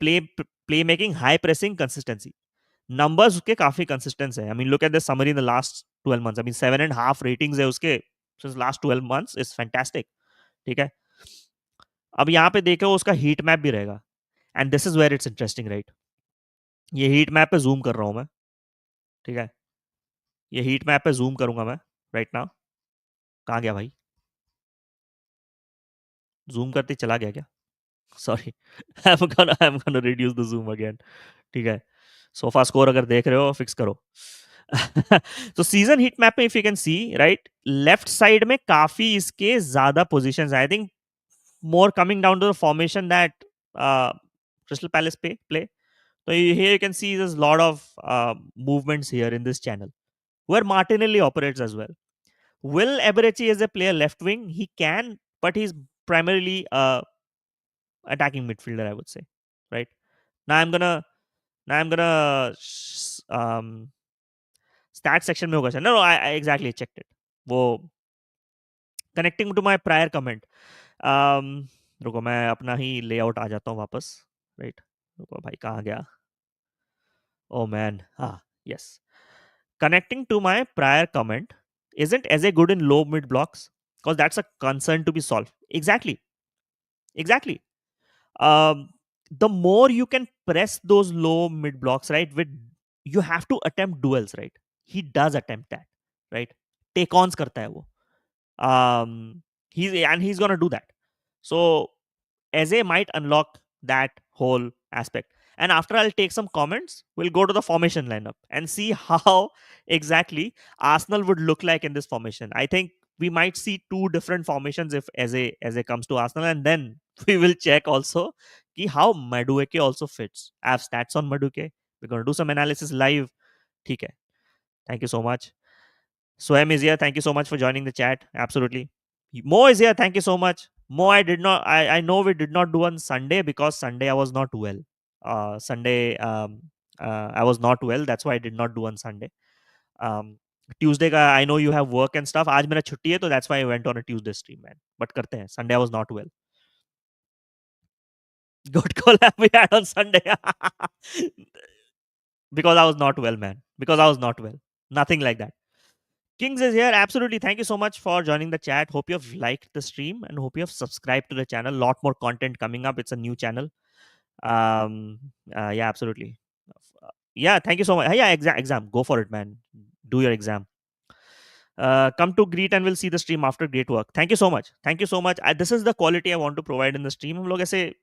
playmaking, high pressing, consistency. Numbers उसके काफी consistent है. I mean, look at the summary in the last 12 months. I mean, 7.5 ratings है उसके since last 12 months is fantastic. ठीक है. अब यहाँ पे देखो उसका हीट मैप भी रहेगा. And this is where it's interesting, right? ये हीट मैप पे जूम कर रहा हूँ मैं, ठीक है? ये हीट मैप पे जूम करूंगा मैं राइट नाउ. कहाँ गया भाई? जूम करते चला गया क्या? Sorry. I'm gonna reduce the zoom again. ठीक है, सोफा स्कोर अगर देख रहे हो फिक्स करो. तो सीजन हीट मैप में if you can see right, left side में काफी इसके ज्यादा positions, I think more coming down to the formation that Crystal Palace पे प्ले. तो here you can see there's a lot of movements here in this channel where Martinelli operates as well. Will Eberechi as a player left wing? He can, but he's primarily attacking midfielder, I would say. Right now, I'm gonna stat section में होगा sir. No, I exactly checked it. वो connecting to my prior comment. रुको मैं अपना ही layout आ जाता हूँ वापस. Right. रुको भाई कहाँ गया? Oh man. Yes. Connecting to my prior comment, isn't Eze good in low mid blocks? Because that's a concern to be solved. Exactly. Exactly. um, the more you can press those low mid blocks, right? With you have to attempt duels, right? He does attempt that, right? Take ons karta hai wo. He's gonna do that. So Eze might unlock that whole aspect. And after I'll take some comments, we'll go to the formation lineup and see how exactly Arsenal would look like in this formation. I think we might see two different formations if Eze comes to Arsenal, and then we will check also how Madueke also fits. I have stats on Madueke. We're going to do some analysis live. ठीक है. Thank you so much. Swam is here. Thank you so much for joining the chat. Absolutely. Mo is here. Thank you so much. Mo, I did not. I know we did not do on Sunday because Sunday I was not well. Sunday I was not well. That's why I did not do on Sunday. Tuesday का I know you have work and stuff. आज मेरा छुट्टी है तो that's why I went on a Tuesday stream, man. But करते हैं. Sunday I was not well. Good collab we had on Sunday. Because I was not well, man. Because I was not well. Nothing like that. Kings is here. Absolutely. Thank you so much for joining the chat. Hope you have liked the stream and hope you have subscribed to the channel. A lot more content coming up. It's a new channel. Yeah, absolutely. Yeah, thank you so much. Yeah, exam. Go for it, man. Do your exam. Come to greet and we'll see the stream after. Great work. Thank you so much. Thank you so much. This is the quality I want to provide in the stream. हम लोग ऐसे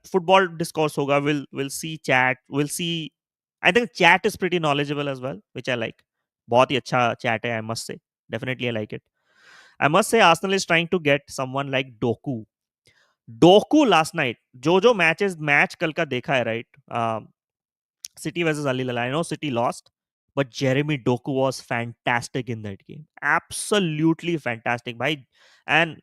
football discourse होगा. We'll see chat. We'll see. I think chat is pretty knowledgeable as well, which I like. बहुत ही अच्छा chat है, I must say. Definitely I like it. I must say Arsenal is trying to get someone like Doku. Doku last night. जो match कल का देखा है, right? City versus Al-Hilal. I know City lost, but Jeremy Doku was fantastic in that game. Absolutely fantastic, bhai. And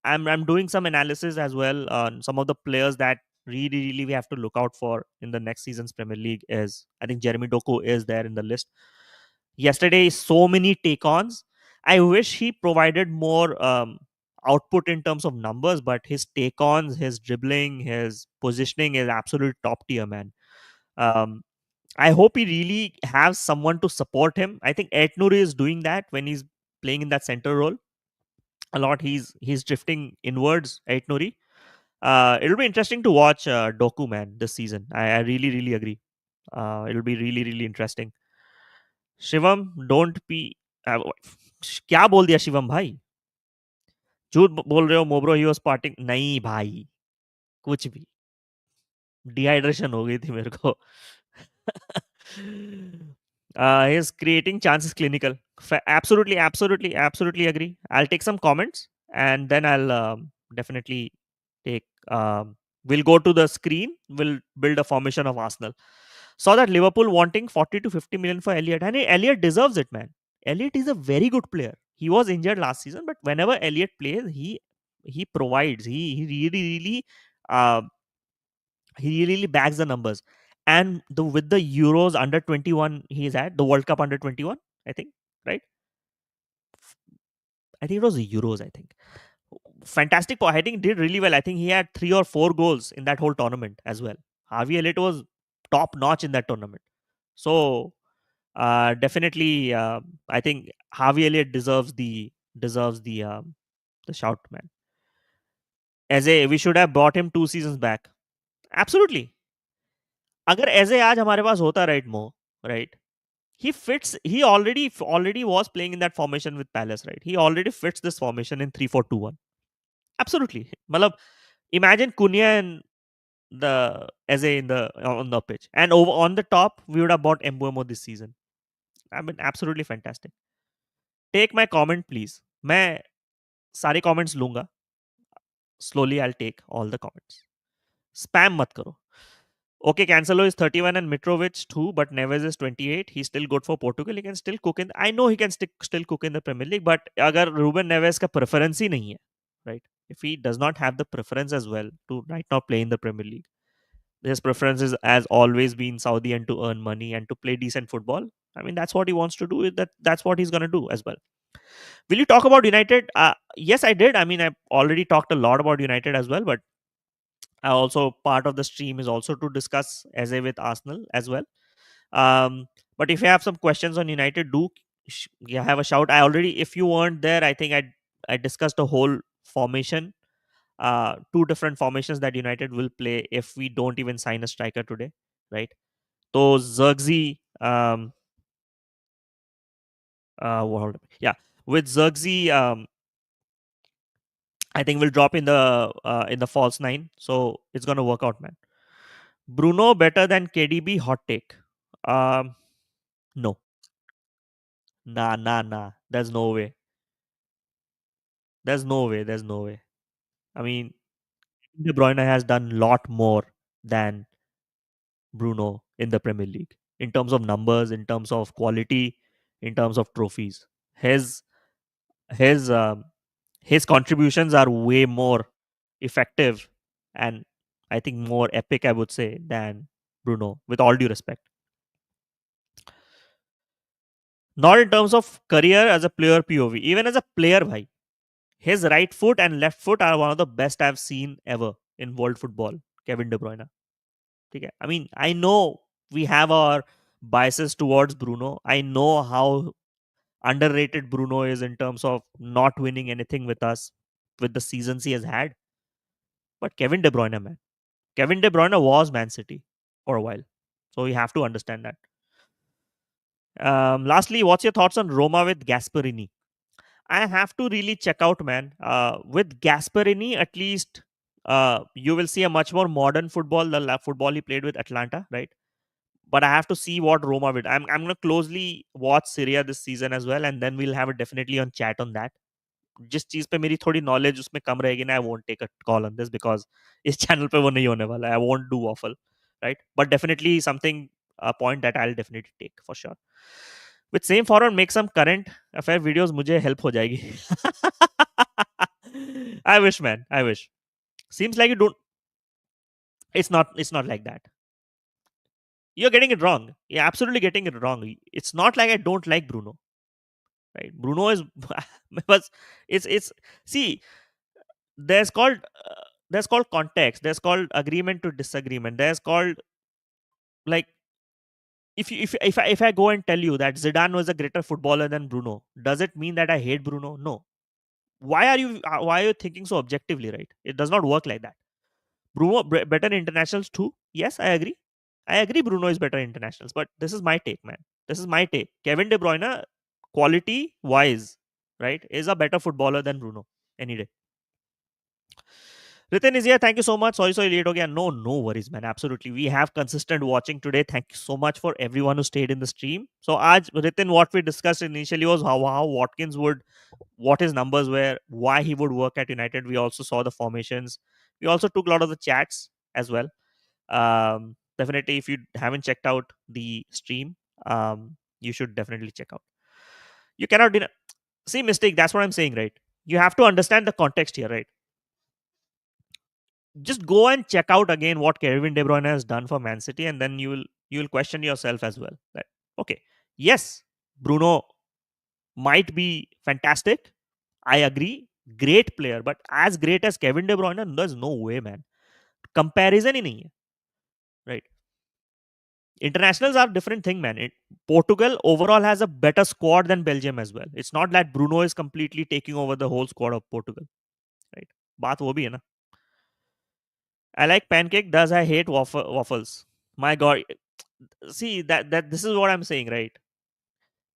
I'm doing some analysis as well on some of the players that really we have to look out for in the next season's Premier League. Is I think Jeremy Doku is there in the list. Yesterday, so many take-ons. I wish he provided more output in terms of numbers, but his take-ons, his dribbling, his positioning is absolute top tier, man. Um, I hope he really has someone to support him. I think Ed Nouri is doing that when he's playing in that center role. A lot he's drifting inwards, Ed Nouri. It'll be interesting to watch Doku, man, this season. I really agree. It'll be really interesting. Shivam don't be, क्या बोल दिया शिवम भाई? झूठ बोल रहे हो मोब्रो, he was parting? नहीं भाई, कुछ भी. डिहाइड्रेशन हो गई थी मेरे को. He is creating chances clinical. Absolutely agree. I'll take some comments and then I'll definitely take We'll go to the screen. We'll build a formation of Arsenal. Saw that Liverpool wanting 40 to 50 million for Elliot, and Elliot deserves it, man. Elliot is a very good player. He was injured last season, but whenever Elliot plays, he provides. He really uh, he really backs the numbers. And the with the Euros under 21 he's at, the World Cup under 21, I think, right? I think it was the Euros, I think. Fantastic. I think did really well. I think he had 3 or 4 goals in that whole tournament as well. Harvey Elliott was top notch in that tournament. So definitely, I think Harvey Elliott deserves the shout, man. We should have brought him 2 seasons back. Absolutely. अगर एजे आज हमारे पास होता right मो right he already was playing in that formation with Palace, right? He already fits this formation in 3-4-2-1. Absolutely. Malab, imagine Cunha and the Eze in the on the pitch, and over on the top we would have bought Mbuemo this season. I mean, absolutely fantastic. Take my comment, please. मैं सारे comments लूंगा. Slowly, I'll take all the comments. Spam मत करो. Okay, Cancelo is 31 and Mitrovic too, but Neves is 28. He's still good for Portugal. He can still cook in. I know he can still cook in the Premier League, but अगर Ruben Neves का preference ही नहीं है, right? If he does not have the preference as well to right now play in the Premier League, his preference is as always been Saudi and to earn money and to play decent football. I mean, that's what he wants to do. That's what he's gonna do as well. Will you talk about United? Yes, I did. I mean, I already talked a lot about United as well, but I also part of the stream is also to discuss Eze with Arsenal as well. But if you have some questions on United, do have a shout. I already, if you weren't there, I think I discussed a whole formation, 2 different formations that United will play if we don't even sign a striker today, right? So Zirkzee, yeah, with Zirkzee, I think we'll drop in the false nine, so it's gonna work out, man. Bruno better than KDB? Hot take. Um, no, nah. There's no way. There's no way. There's no way. I mean, De Bruyne has done a lot more than Bruno in the Premier League in terms of numbers, in terms of quality, in terms of trophies. His his um, his contributions are way more effective and I think more epic, I would say, than Bruno. With all due respect, not in terms of career as a player POV, even as a player, bhai. His right foot and left foot are one of the best I've seen ever in world football. Kevin De Bruyne. Okay. I mean, I know we have our biases towards Bruno. I know how underrated Bruno is in terms of not winning anything with us with the seasons he has had. But Kevin De Bruyne, man. Kevin De Bruyne was Man City for a while. So you have to understand that. Lastly, what's your thoughts on Roma with Gasperini? I have to really check out, man. With Gasperini, at least you will see a much more modern football, the football he played with Atlanta, right? But I have to see what Roma will. I'm going to closely watch Syria this season as well, and then we'll have a definitely on chat on that. जिस चीज पे मेरी थोड़ी knowledge उसमें कम रहेगी ना, I won't take a call on this because इस channel पे वो नहीं होने वाला. I won't do waffle, right? But definitely something, a point that I'll definitely take for sure. With same forward, make some current affair videos. मुझे help हो जाएगी. I wish, man. I wish. Seems like you don't. It's not. It's not like that. You're getting it wrong. You're absolutely getting it wrong. It's not like I don't like Bruno. Right? Bruno is. But it's. See, there's called. There's called context. There's called agreement to disagreement. There's called like if I go and tell you that Zidane was a greater footballer than Bruno, does it mean that I hate Bruno? No. Why are you thinking so objectively, right? It does not work like that. Bruno better in internationals too. Yes, I agree Bruno is better in internationals, but this is my take, man. This is my take. Kevin De Bruyne, quality wise, right, is a better footballer than Bruno any day. Ritin is here. Thank you so much. Sorry, late ho gaya. No worries, man. Absolutely. We have consistent watching today. Thank you so much for everyone who stayed in the stream. So, Aj, Ritin, what we discussed initially was how Watkins would, what his numbers were, why he would work at United. We also saw the formations. We also took a lot of the chats. as well. Definitely, if you haven't checked out the stream, you should definitely check out. You cannot deny. See, mistake. That's what I'm saying, right? You have to understand the context here, right? Just go and check out again what Kevin De Bruyne has done for Man City, and then you will question yourself as well. That okay, yes, Bruno might be fantastic. I agree, great player, but as great as Kevin De Bruyne, there's no way, man. Comparison ही नहीं है, right? Internationals are different thing, man. Portugal overall has a better squad than Belgium as well. It's not that Bruno is completely taking over the whole squad of Portugal, right? बात वो भी है ना. I like pancake. Does I hate waffles? My God, see that this is what I'm saying, right?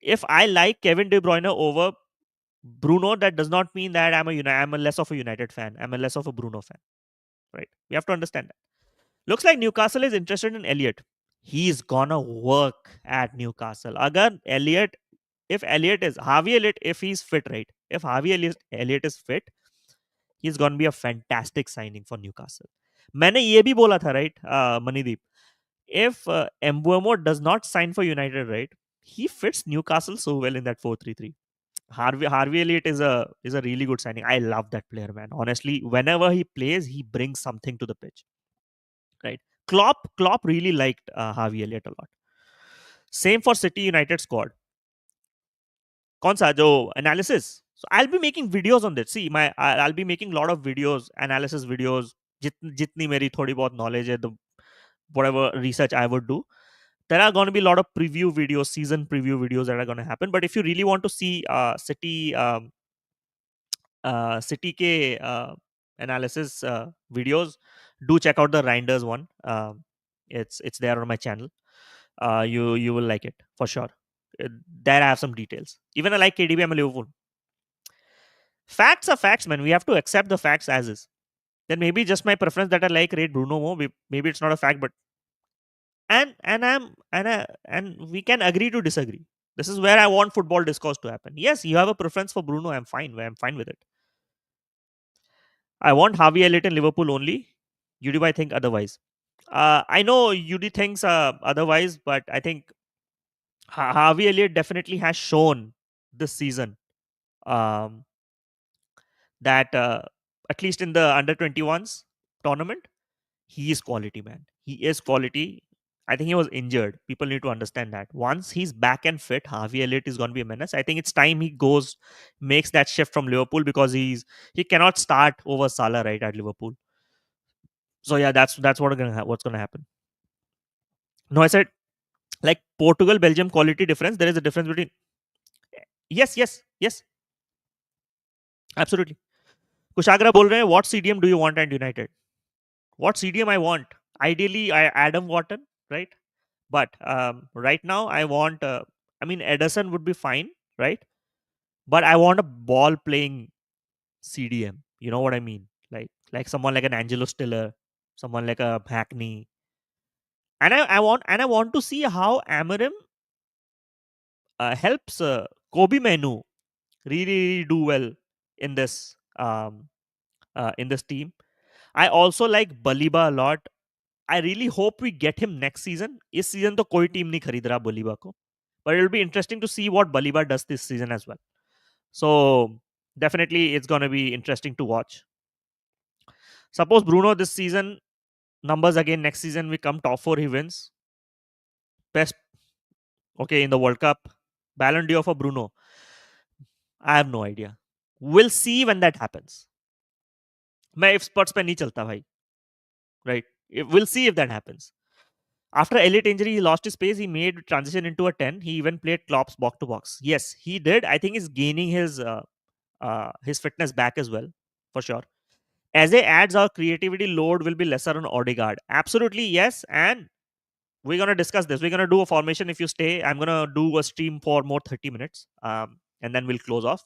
If I like Kevin De Bruyne over Bruno, that does not mean that I'm a less of a United fan. I'm a less of a Bruno fan, right? We have to understand that. Looks like Newcastle is interested in Elliot. He's gonna work at Newcastle. Agar Elliot, if Elliot is Harvey Elliot, if he's fit, right? If Elliot is fit, he's gonna be a fantastic signing for Newcastle. मैंने ये भी बोला था, right? Manidip, if Mbuemo does not sign for United, right, he fits Newcastle so well in that 4-3-3. Harvey Elliott is a really good signing. I love that player, man. Honestly, whenever he plays, he brings something to the pitch. Right? Klopp really liked Harvey Elliott a lot. Same for City United squad. कौन सा जो analysis? So I'll be making videos on this. See, I'll be making a lot of videos, analysis videos. जितनी मेरी थोड़ी बहुत knowledge है, the whatever research I would do, there are going to be a lot of preview videos, season preview videos that are going to happen. But if you really want to see City ke analysis videos, do check out the Reinders one. It's there on my channel. You will like it for sure. There I have some details. Even I like KDB. I'm a Liverpool. Facts are facts, man. We have to accept the facts as is. Then maybe just my preference that I like rate Bruno more. Maybe it's not a fact, but and we can agree to disagree. This is where I want football discourse to happen. Yes, you have a preference for Bruno. I'm fine. I'm fine with it. I want Harvey Elliott in Liverpool only. UD think otherwise. I know UD thinks otherwise, but I think Harvey Elliott definitely has shown this season um, that at least in the under 21s tournament, he is quality, man. He is quality. I think he was injured. People need to understand that. Once he's back and fit, Harvey Elliott is going to be a menace. I think it's time he goes, makes that shift from Liverpool because he cannot start over Salah right at Liverpool. So yeah, that's what's gonna happen. No, I said like Portugal, Belgium quality difference. There is a difference between yes, absolutely. Kushagra बोल रहे हैं what CDM do you want at United? What CDM I want? Ideally, Adam Wharton, right? But right now, I want. I mean, Ederson would be fine, right? But I want a ball playing CDM. You know what I mean? Like someone like an Angelo Stiller, someone like a Hackney, and I want to see how Amorim helps Kobe Menu really do well in this team. I also like Baliba a lot. I really hope we get him next season. इस season तो कोई team नहीं खरीद रहा Baliba को. But it'll be interesting to see what Baliba does this season as well. So definitely it's gonna be interesting to watch. Suppose Bruno this season numbers again next season we come top four, he wins. Best okay in the World Cup. Ballon d'Or for Bruno. I have no idea. We'll see when that happens. मैं experts पे नहीं चलता भाई. Right? We'll see if that happens. After Elliott injury, he lost his pace. He made transition into a 10. He even played Klopp's box to box. Yes, he did. I think he's gaining his fitness back as well, for sure. As it adds, our creativity load will be lesser on Odegaard. Absolutely, yes. And we're gonna discuss this. We're gonna do a formation. If you stay, I'm gonna do a stream for more 30 minutes. And then we'll close off.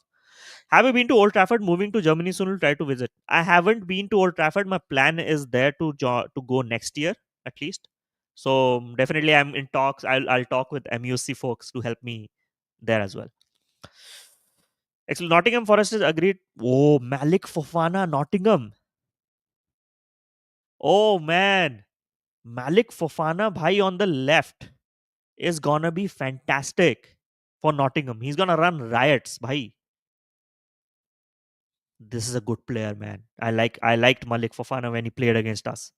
Have you been to Old Trafford? Moving to Germany soon. Will try to visit. I haven't been to Old Trafford. My plan is there to go next year at least. So definitely, I'm in talks. I'll talk with MUC folks to help me there as well. Actually, Nottingham Forest is agreed. Oh, Malik Fofana, Nottingham. Oh man, Malik Fofana bhai on the left is gonna be fantastic for Nottingham. He's gonna run riots, bhai. This is a good player, man. I liked Malik Fofana when he played against us.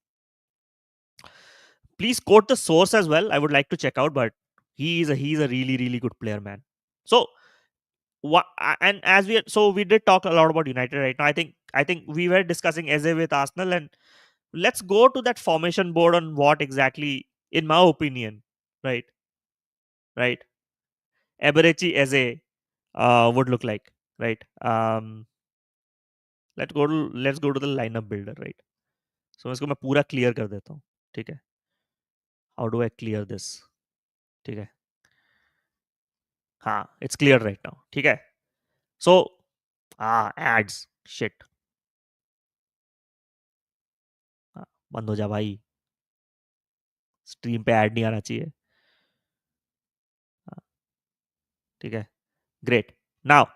Please quote the source as well. I would like to check out, but he's a really really good player, man. So and as we did talk a lot about United right now. I think we were discussing Eze with Arsenal, and let's go to that formation board on what exactly, in my opinion, right, right, Eberechi Eze would look like, right. Let's go to the lineup builder, right. So इसको मैं पूरा clear कर देता हूँ. ठीक है. How do I clear this? ठीक है. हाँ, it's clear right now. ठीक है. So ads shit. हाँ, बंद हो जा भाई. स्ट्रीम पे ऐड नहीं आना चाहिए. हाँ, ठीक है. Great. Now,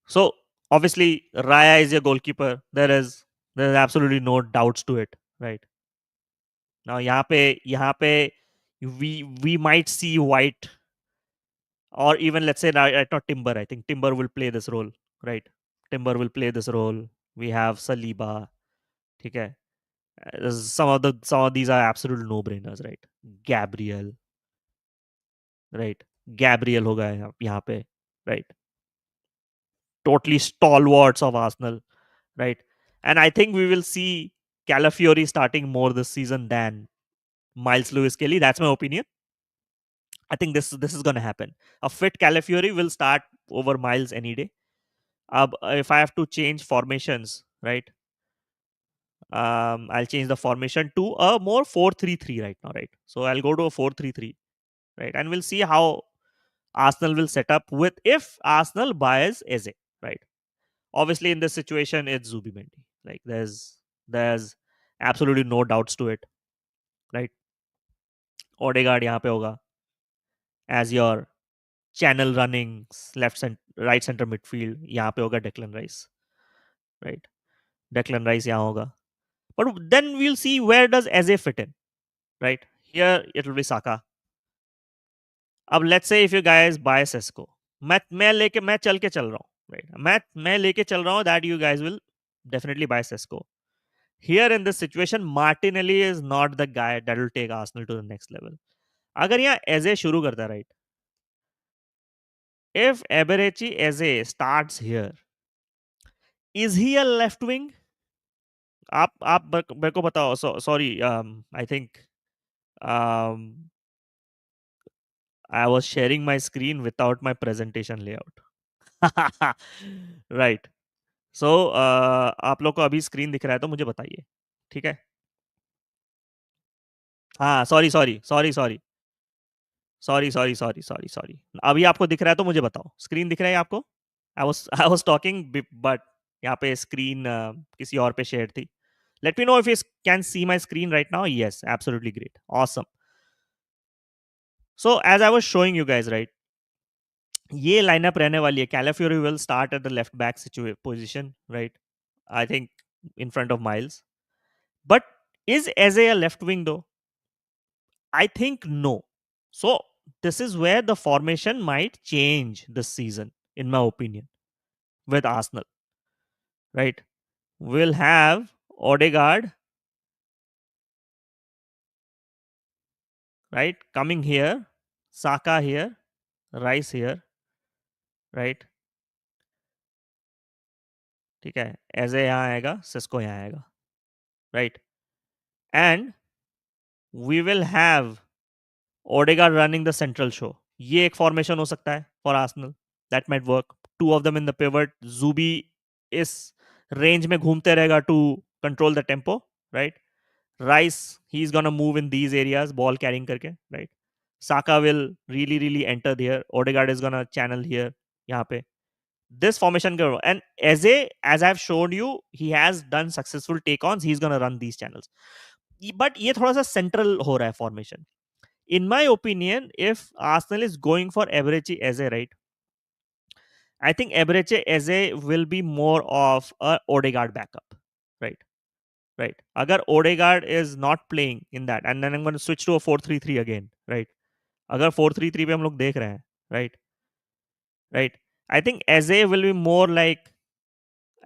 so obviously Raya is your goalkeeper. There's absolutely no doubts to it, right? Now यहाँ पे we might see White, or even let's say right now Timber. I think Timber will play this role, right? Timber will play this role. We have Saliba. ठीक है. Some of these are absolute no brainers, right? Gabriel, right? Gabriel होगा यहाँ पे, right? Totally stalwarts of Arsenal, right? And I think we will see Calafiori starting more this season than Miles Lewis Kelly. That's my opinion. I think this is gonna happen. A fit Calafiori will start over Miles any day. If I have to change formations, right? I'll change the formation to a more 4-3-3 right now, right? So I'll go to a 4-3-3, right? And we'll see how Arsenal will set up with, if Arsenal buys Eze, right? Obviously, in this situation, it's Zubimendi. Like there's absolutely no doubts to it, right? Odegaard यहाँ पे होगा as your channel running left center, right center midfield. यहाँ पे होगा Declan Rice, right? Declan Rice यहाँ होगा. But then we'll see where does Eze fit in, right? Here it will be Saka. अब let's say if you guys buy Sesko, मैं चल के चल रहा हूँ, right? मैं लेके चल रहा हूँ that you guys will definitely buy Sesko. Here in this situation, Martinelli is not the guy that will take Arsenal to the next level. अगर यहाँ Eze शुरू करता है, right? If Eberechi Eze starts here, is he a left wing? आप मेरे को बताओ. Sorry, I think um, I was sharing my screen without my presentation layout. Right. So आप लोग को अभी स्क्रीन दिख रहा है तो मुझे बताइए. ठीक है. हाँ, sorry sorry sorry sorry sorry sorry sorry sorry sorry. अभी आपको दिख रहा है तो मुझे बताओ. स्क्रीन दिख रहा है आपको? आई वाज टॉकिंग, बट यहाँ पे स्क्रीन किसी और पे शेयर थी. Let me know if you can see my screen right now. Yes, absolutely great, awesome. So as I was showing you guys, right, ये लाइनअप रहने वाली है. Calafiori will start at the left back position, right? I think in front of Miles. But is Eze a left wing though? I think no. So this is where the formation might change this season, in my opinion, with Arsenal. Right? We'll have Odegaard, right, coming here, Saka here, Rice here, right? ठीक है. Eze यहाँ आएगा, Cisco यहाँ आएगा, right? And we will have Odegaard running the central show. ये एक formation हो सकता है for Arsenal. That might work. Two of them in the pivot. Zubi इस रेंज में घूमते रहेगा to control the tempo, right? Rice, he is gonna move in these areas ball carrying करके, right? Saka will really really enter there. Odegaard is gonna channel here, यहाँ पे. This formation girl, and Eze, as I've showed you, he has done successful take-ons. He's gonna run these channels. But ये थोड़ा सा central हो रहा है formation. In my opinion, if Arsenal is going for Eberechi Eze, right, I think Eberechi Eze will be more of a Odegaard backup, right? right? Agar Odegaard is not playing in that, and then I'm going to switch to a 4-3-3 again, right? Agar 4-3-3 पे हम लोग देख रहे हैं, right? Right? I think Eze will be more like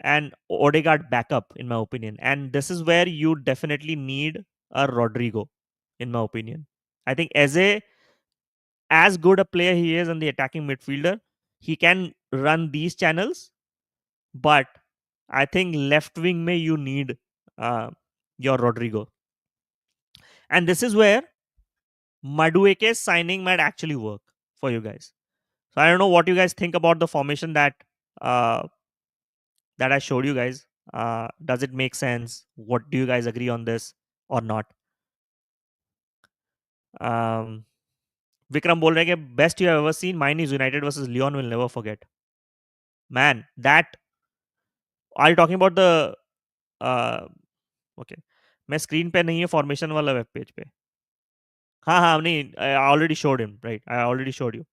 an Odegaard backup, in my opinion. And this is where you definitely need a Rodrigo, in my opinion. I think Eze, as good a player he is in the attacking midfielder, he can run these channels, but I think left wing may you need uh, your Rodrigo. And this is where Madueke's signing might actually work for you guys. So I don't know what you guys think about the formation uh, that I showed you guys. Does it make sense? What do you guys agree on this or not? Um, Vikram बोल रहे हैं कि best you have ever seen. Mine is United versus Lyon. Will never forget. Man, that are you talking about the uh, okay? मैं screen पे नहीं है formation वाला web page पे. हाँ हाँ नहीं. I already showed him, right? I already showed you.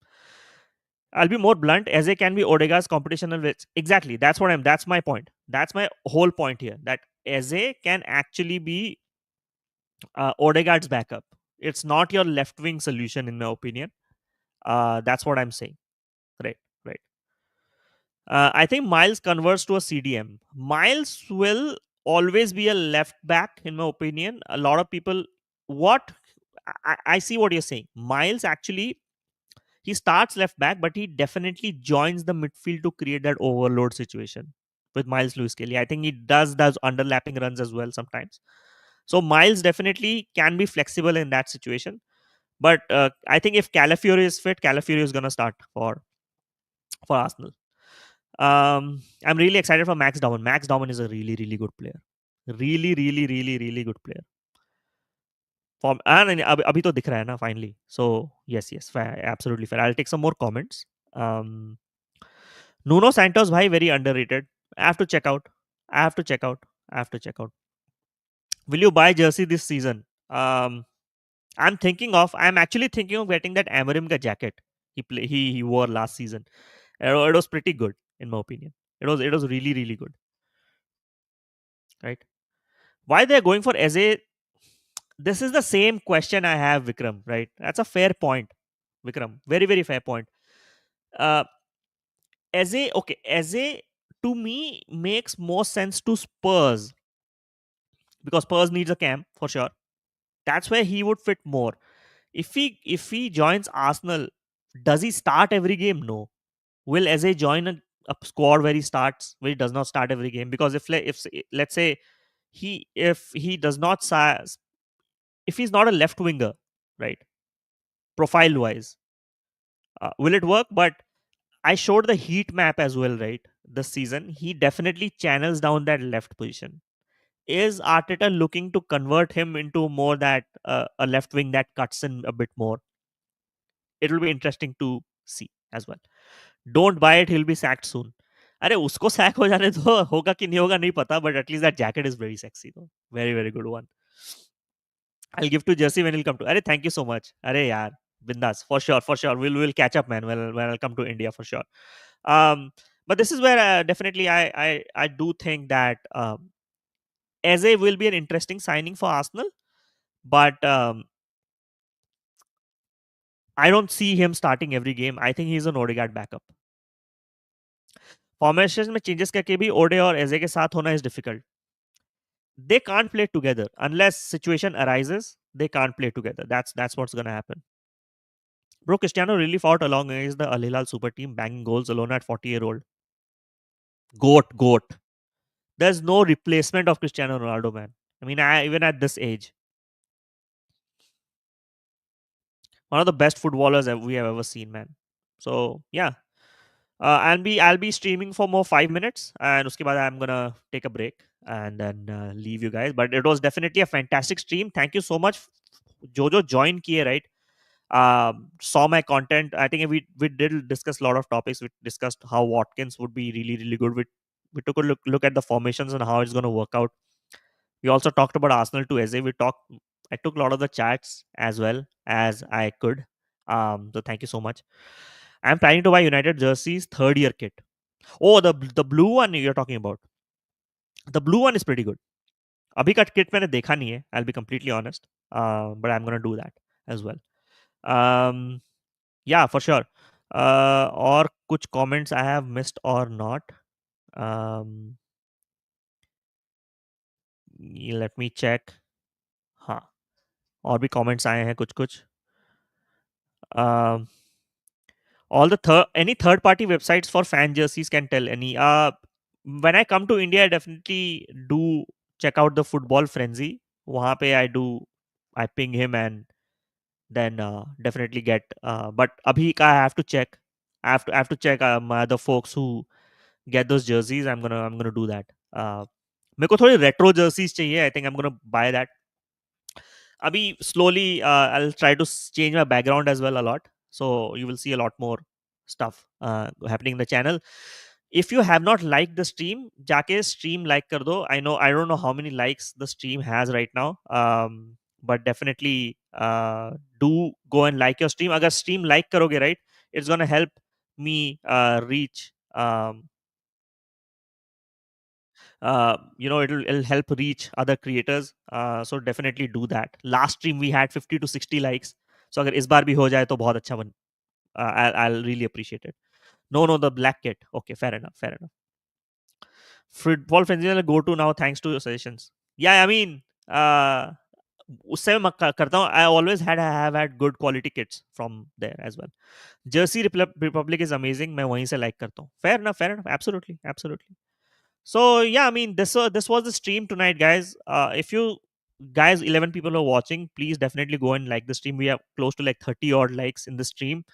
I'll be more blunt. Eze can be Odegaard's competitional with exactly. That's what I'm. That's my point. That's my whole point here. That Eze can actually be Odegaard's backup. It's not your left wing solution, in my opinion. That's what I'm saying. Right, right. I think Miles converts to a CDM. Miles will always be a left back, in my opinion. A lot of people, what I see what you're saying. Miles actually he starts left back, but he definitely joins the midfield to create that overload situation with Miles Lewis Kelly. I think he does underlapping runs as well sometimes. So Miles definitely can be flexible in that situation. But I think if Calafiori is fit, Calafiori is gonna start for Arsenal. I'm really excited for Max Dauman. Max Dauman is a really good player. Really good player. Form and अभी तो दिख रहा है ना finally. So yes, fair, absolutely fair. I'll take some more comments. Um, Nuno Santos, bhai, very underrated. I have to check out. I have to check out. I have to check out. Will you buy jersey this season? I'm actually thinking of getting that Amorim ka jacket he wore last season. It was pretty good in my opinion. It was really good, right? Why they're going for Eze? This is the same question I have, Vikram. Right? That's a fair point, Vikram. Very fair point. Uh, Eze, okay, Eze to me makes more sense to Spurs because Spurs needs a cam for sure. That's where he would fit more. If he joins Arsenal, does he start every game? No. Will Eze join a squad where he starts, where he does not start every game? Because if let's say if he does not if he's not a left winger, right? Profile wise, will it work? But I showed the heat map as well, right? This season, he definitely channels down that left position. Is Arteta looking to convert him into more that a left wing that cuts in a bit more? It will be interesting to see as well. Don't buy it, he'll be sacked soon. अरे उसको sac हो जाने दो होगा कि नहीं होगा नहीं पता but at least that jacket is very sexy though very good one I'll give to Jesse when he'll come to. Arey, thank you so much. Arey, yaar, bindas for sure. We'll catch up, man. When I'll come to India for sure. Um, but this is where definitely I do think that Eze will be an interesting signing for Arsenal, but I don't see him starting every game. I think he's an Odegaard backup. Formations में changes करके भी ओडे और एजे के साथ होना is difficult. They can't play together unless situation arises. They can't play together. That's what's gonna happen. Bro, Cristiano really fought along against the Al-Hilal super team, banging goals alone at 40-year-old. Goat. There's no replacement of Cristiano Ronaldo, man. I mean, even at this age, one of the best footballers that we have ever seen, man. So yeah, I'll be streaming for more 5 minutes, and uske baad I'm gonna take a break and then leave you guys. But it was definitely a fantastic stream. Thank you so much, Jojo. Join kiye, right? Saw my content. I think we did discuss a lot of topics. We discussed how Watkins would be really good. We took a look at the formations and how it's going to work out. We also talked about Arsenal to Eze. I took a lot of the chats as well as I could. So thank you so much. I'm planning to buy United jerseys third year kit. Oh, the blue one you're talking about. The blue one is pretty good. अभी का kit मैंने देखा नहीं है. I'll be completely honest. But I'm gonna do that as well. Um, yeah, for sure. और कुछ comments I have missed or not. Um, let me check. हाँ, और भी comments आए हैं कुछ कुछ. Um, all the any third party websites for fan jerseys can tell any. When I come to India, I definitely do check out the football frenzy. वहाँ पे I ping him and then definitely get. But abhi ka I have to check. I have to check my other folks who get those jerseys. I'm gonna do that. मेरे को थोड़ी retro jerseys चाहिए. I think I'm gonna buy that. Abhi slowly I'll try to change my background as well a lot, so you will see a lot more stuff happening in the channel. If you have not liked the stream, jaake stream like kar do. I don't know how many likes the stream has right now, but definitely do go and like your stream. Agar stream like karoge, right, it's going to help me reach it'll help reach other creators. So definitely do that. Last stream we had 50 to 60 likes, so अगर इस बार भी हो जाए तो बहुत अच्छा बन. I'll really appreciate it. No, the black kit. Okay, fair enough. Football frenzy will go to now thanks to your suggestions. Yeah, I mean, उससे मैं करता हूँ. I always have had good quality kits from there as well. Jersey Republic is amazing. मैं वहीं से like करता हूँ. Fair enough. Absolutely. So yeah, I mean, this was the stream tonight, guys. If you guys 11 people are watching, please definitely go and like the stream. We have close to like 30 odd likes in the stream.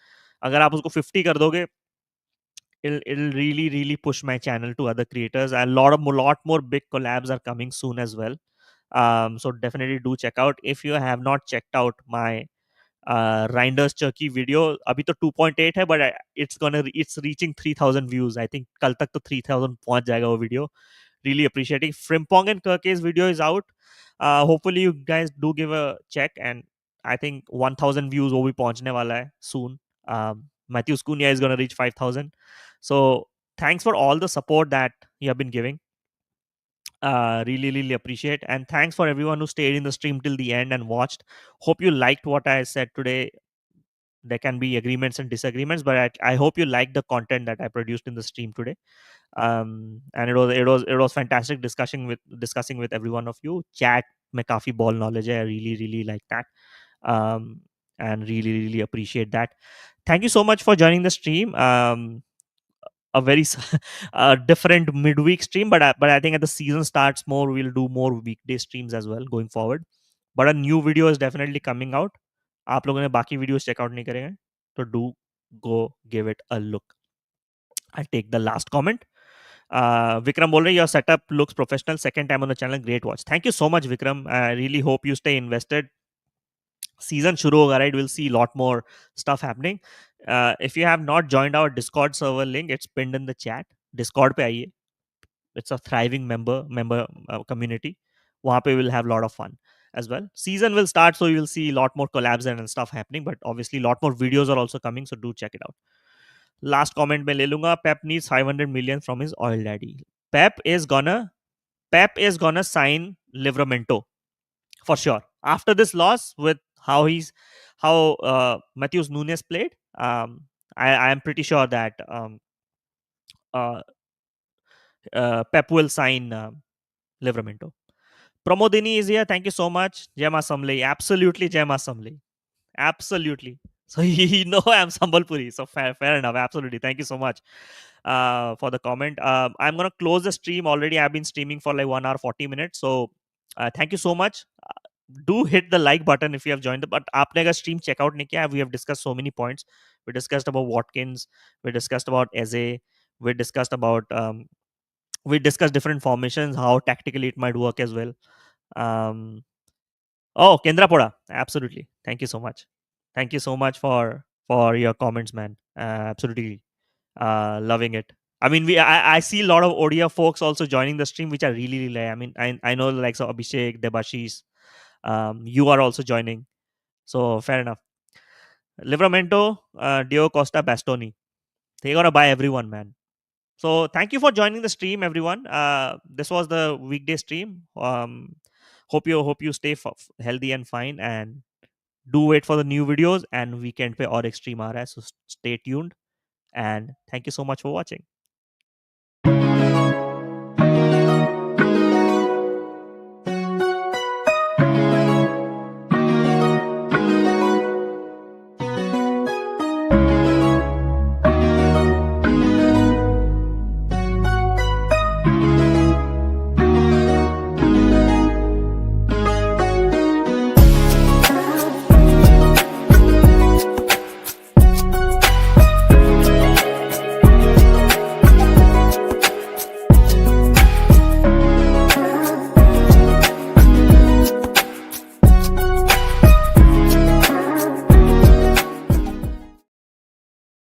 अगर आप उसको 50 कर दोगे, it'll really push my channel to other creators. And lot more big collabs are coming soon as well. So definitely do check out. If you have not checked out my Reinders Turkey video, अभी तो 2.8 है, but it's reaching 3,000 views. I think कल तक तो 3,000 पहुंच जाएगा वो video. Really appreciating. Frimpong and Kirke's video is out. Hopefully you guys do give a check, and I think 1,000 views will be पहुंचने वाला है soon. Matthew Cunha is going to reach 5,000. So thanks for all the support that you have been giving. Really appreciate, and thanks for everyone who stayed in the stream till the end and watched. Hope you liked what I said today. There can be agreements and disagreements, but I hope you liked the content that I produced in the stream today. And it was fantastic discussing with every one of you. Chat में काफी ball knowledge है. I really like that. And really appreciate that. Thank you so much for joining the stream. A very different midweek stream, but I think at the season starts more, we'll do more weekday streams as well going forward. But a new video is definitely coming out. आप लोगों ने बाकी videos check out नहीं करेंगे, तो do go give it a look. I'll take the last comment. Vikram बोल रहे your setup looks professional. Second time on the channel, great watch. Thank you so much, Vikram. I really hope you stay invested. Season शुरू होगा, right? We'll see a lot more stuff happening. If you have not joined our Discord server link, it's pinned in the chat. Discord पे आइए. It's a thriving member community. वहाँ पे we'll have a lot of fun as well. Season will start, so you'll see a lot more collabs and stuff happening. But obviously, a lot more videos are also coming, so do check it out. Last comment में ले लूंगा. Pep needs 500 million from his oil daddy. Pep is gonna sign Livramento for sure. After this loss, with how Matheus Nunes played, I am pretty sure that uh, Pep will sign Livramento. Pramodini is here. Thank you so much. Jema Samley. Absolutely, Jema Samley. Absolutely. So you know I'm Sambalpuri. So fair enough. Absolutely. Thank you so much for the comment. I'm gonna close the stream. Already I've been streaming for like 1 hour 40 minutes. So thank you so much. Do hit the like button if you have joined the. But आपने अगर stream check out नहीं किया, we have discussed so many points. We discussed about Watkins. We discussed about Eze. We discussed about we discussed different formations, how tactically it might work as well. Um, oh, Kendrapoda, absolutely. Thank you so much. Thank you so much for your comments, man. Absolutely loving it. I mean, I see a lot of Odia folks also joining the stream, which I really like. I mean, I know the likes of Abhishek, Debashis. You are also joining, so fair enough. Livramento, Dio Costa, Bastoni. They're gonna buy everyone, man. So thank you for joining the stream, everyone. This was the weekday stream. hope you stay healthy and fine, and do wait for the new videos, and weekend pe aur ek stream aa raha hai, so stay tuned, and thank you so much for watching.